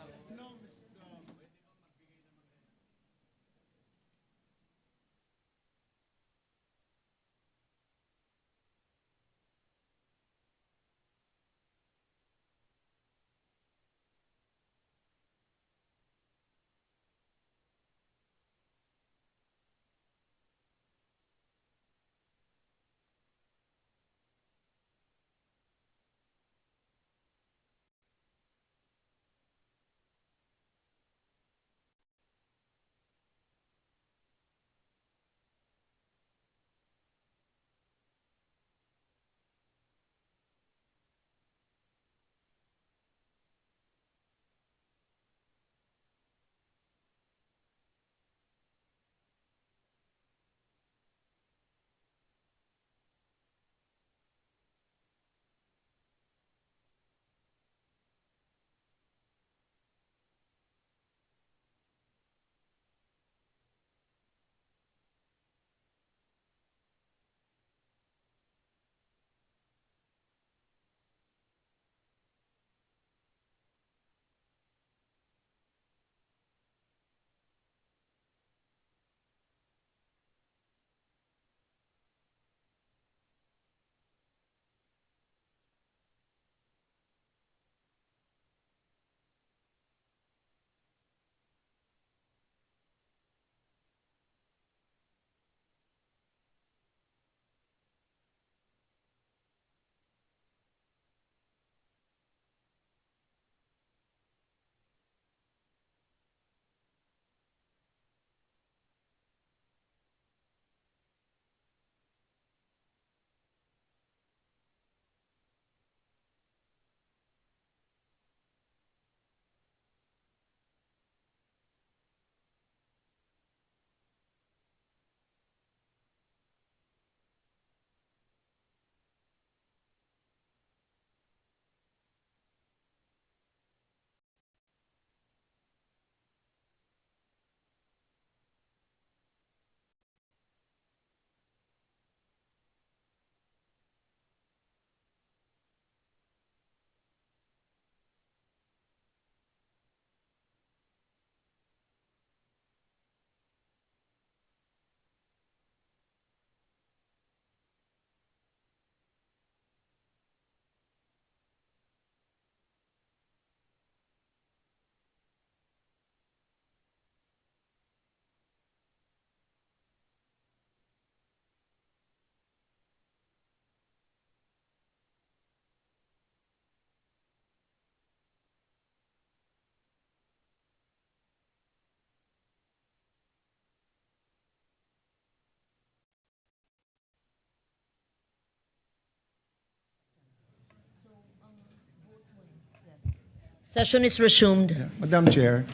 Session is resumed. Madam Chair.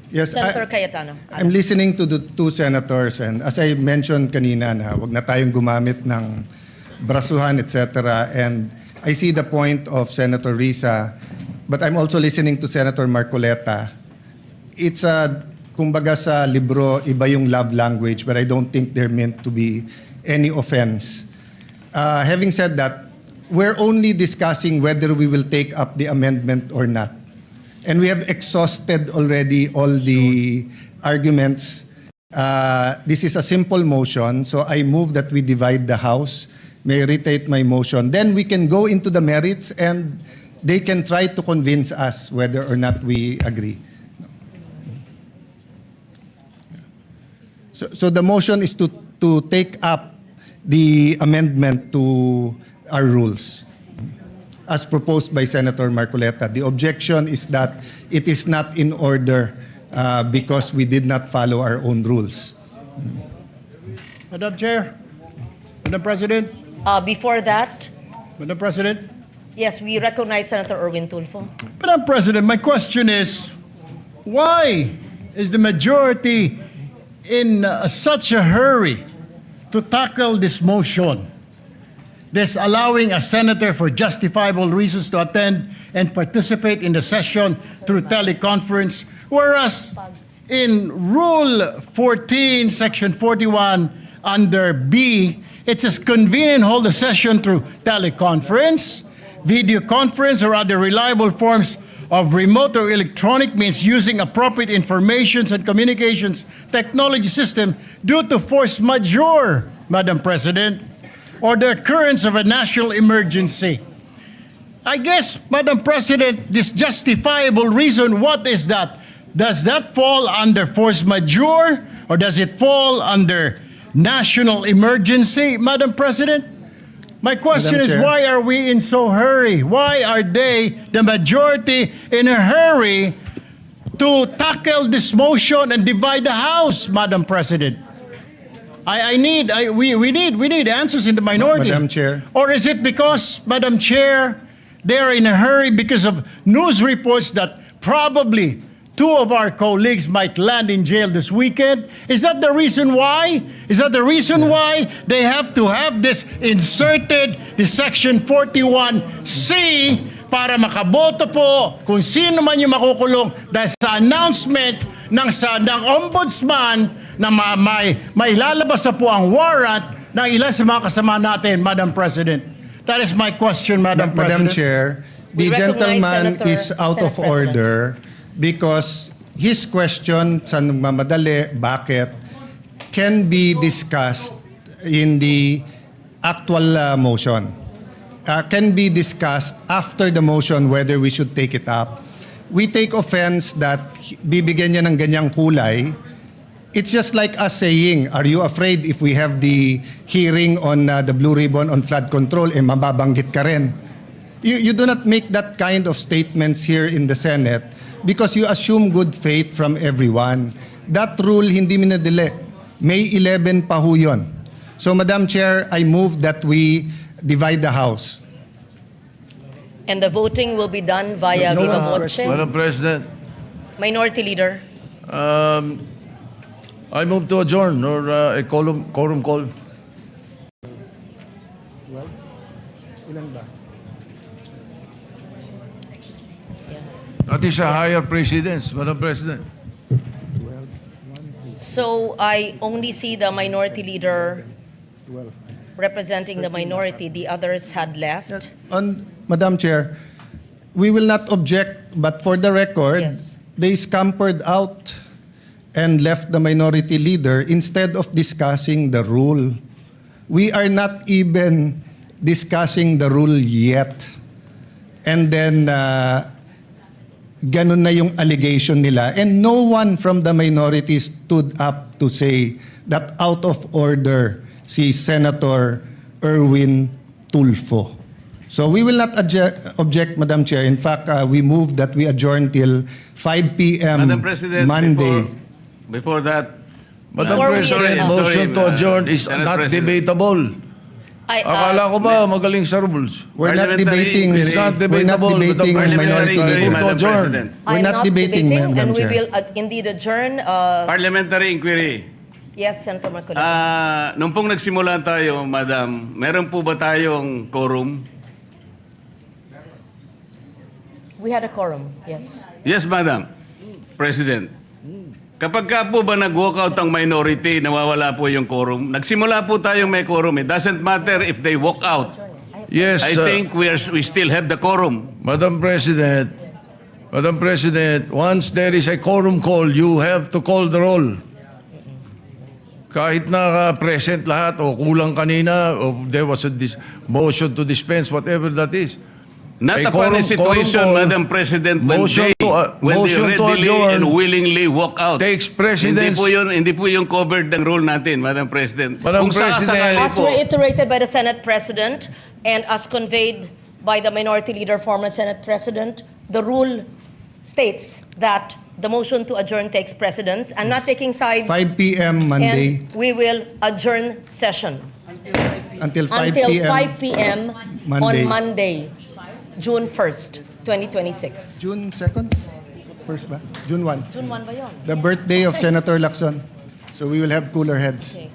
Yes, Senator Cayetano. I'm listening to the two senators, and as I mentioned kanina na wag na tayong gumamit ng brasuhan, etc. And I see the point of Senator Risa, but I'm also listening to Senator Marcoleta. It's kumbaga sa libro, iba yung love language, but I don't think they're meant to be any offense. Having said that, we're only discussing whether we will take up the amendment or not. And we have exhausted already all the arguments. This is a simple motion, so I move that we divide the House. May I reiterate my motion. Then we can go into the merits and they can try to convince us whether or not we agree. So the motion is to take up the amendment to our rules, as proposed by Senator Marcoleta. The objection is that it is not in order because we did not follow our own rules. Madam Chair, Madam President, Before that, Madam President, yes, we recognize Senator Erwin Tulfo. Madam President, my question is, why is the majority in such a hurry to tackle this motion? This allowing a senator for justifiable reasons to attend and participate in the session through teleconference, whereas in Rule 14, Section 41, under B, it says convene and hold the session through teleconference, video conference, or other reliable forms of remote or electronic means using appropriate informations and communications technology system due to force majeure, Madam President, or the occurrence of a national emergency. I guess, Madam President, this justifiable reason, what is that? Does that fall under force majeure or does it fall under national emergency, Madam President? My question Madam is, Chair. why are we in so hurry? Why are they, the majority, in a hurry to tackle this motion and divide the House, Madam President? We need answers in the minority. Madam Chair. Or is it because, Madam Chair, they're in a hurry because of news reports that probably two of our colleagues might land in jail this weekend? Is that the reason why? Is that the reason why they have to have this inserted, the Section 41C, para makaboto po kung sino man yung makukulong dahil sa announcement ng ombudsman na may lalabas na po ang warrant ng ilan sa mga kasama natin, Madam President. That is my question, Madam Madam President. Chair, We the recognize gentleman Senator- is out Senate of President. order because his question sa nagmamadali, bakit, can be discussed in the actual motion. Can be discussed after the motion whether we should take it up. We take offense that bibigyan niya ng ganyang kulay. It's just like us saying, are you afraid if we have the hearing on the Blue Ribbon on flood control, mababanggit ka rin? You do not make that kind of statements here in the Senate because you assume good faith from everyone. That rule hindi minadili. May 11 pa ho yun. So Madam Chair, I move that we divide the House. And the voting will be done via No viva one- voce. Madam President, Minority Leader. I move to adjourn or a quorum call. That is a higher precedence, Madam President. So I only see the Minority Leader representing the minority. The others had left. Madam Chair, we will not object, but for the record, Yes. they scampered out and left the minority leader instead of discussing the rule. We are not even discussing the rule yet. And then, ganun na yung allegation nila. And no one from the minority stood up to say that out of order si Senator Erwin Tulfo. So we will not object, Madam Chair. In fact, we move that we adjourn till 5 p.m. Madam President, Monday. before that, Madam Before we- President, Sorry, motion to adjourn is Senate not President. debatable. Akala ko ba magaling sa rules? We're not Parliamentary debating, inquiry. It's not we're not debatable with the debating President. minority Parliamentary leader. Move to Madam adjourn. President. We're I'm not not debating, debating, Madam and we Chair. will indeed adjourn. Parliamentary inquiry. Yes, Senator Marcoleta. Nung pong nagsimula tayo, Madam, meron po ba tayong quorum? We had a quorum, yes. Yes, Madam President. Kapag ka po ba nag-walkout ang minority, nawawala po yung quorum. Nagsimula po tayong may quorum. It doesn't matter if they walk out. Yes, I think we still have the quorum. Madam President, once there is a quorum call, you have to call the roll. Kahit na present lahat o kulang kanina o there was a motion to dispense, whatever that is. Not A upon a quorum situation, call, Madam President, when motion they, to- when they motion to readily adjourn and willingly walk out. takes precedence. Hindi po yung covered ng rule natin, Madam President. Madam Kung President, sakasakali As po, reiterated by the Senate President and as conveyed by the Minority Leader, former Senate President, the rule states that the motion to adjourn takes precedence. I'm not taking sides. 5 p.m. Monday And we will adjourn session until 5 until p.m. 5 p.m. Monday. on Monday, June 1st, 2026. June 2nd? First ba? June 1. June 1 ba yun? The birthday of Senator Lacson. So we will have cooler heads. Okay.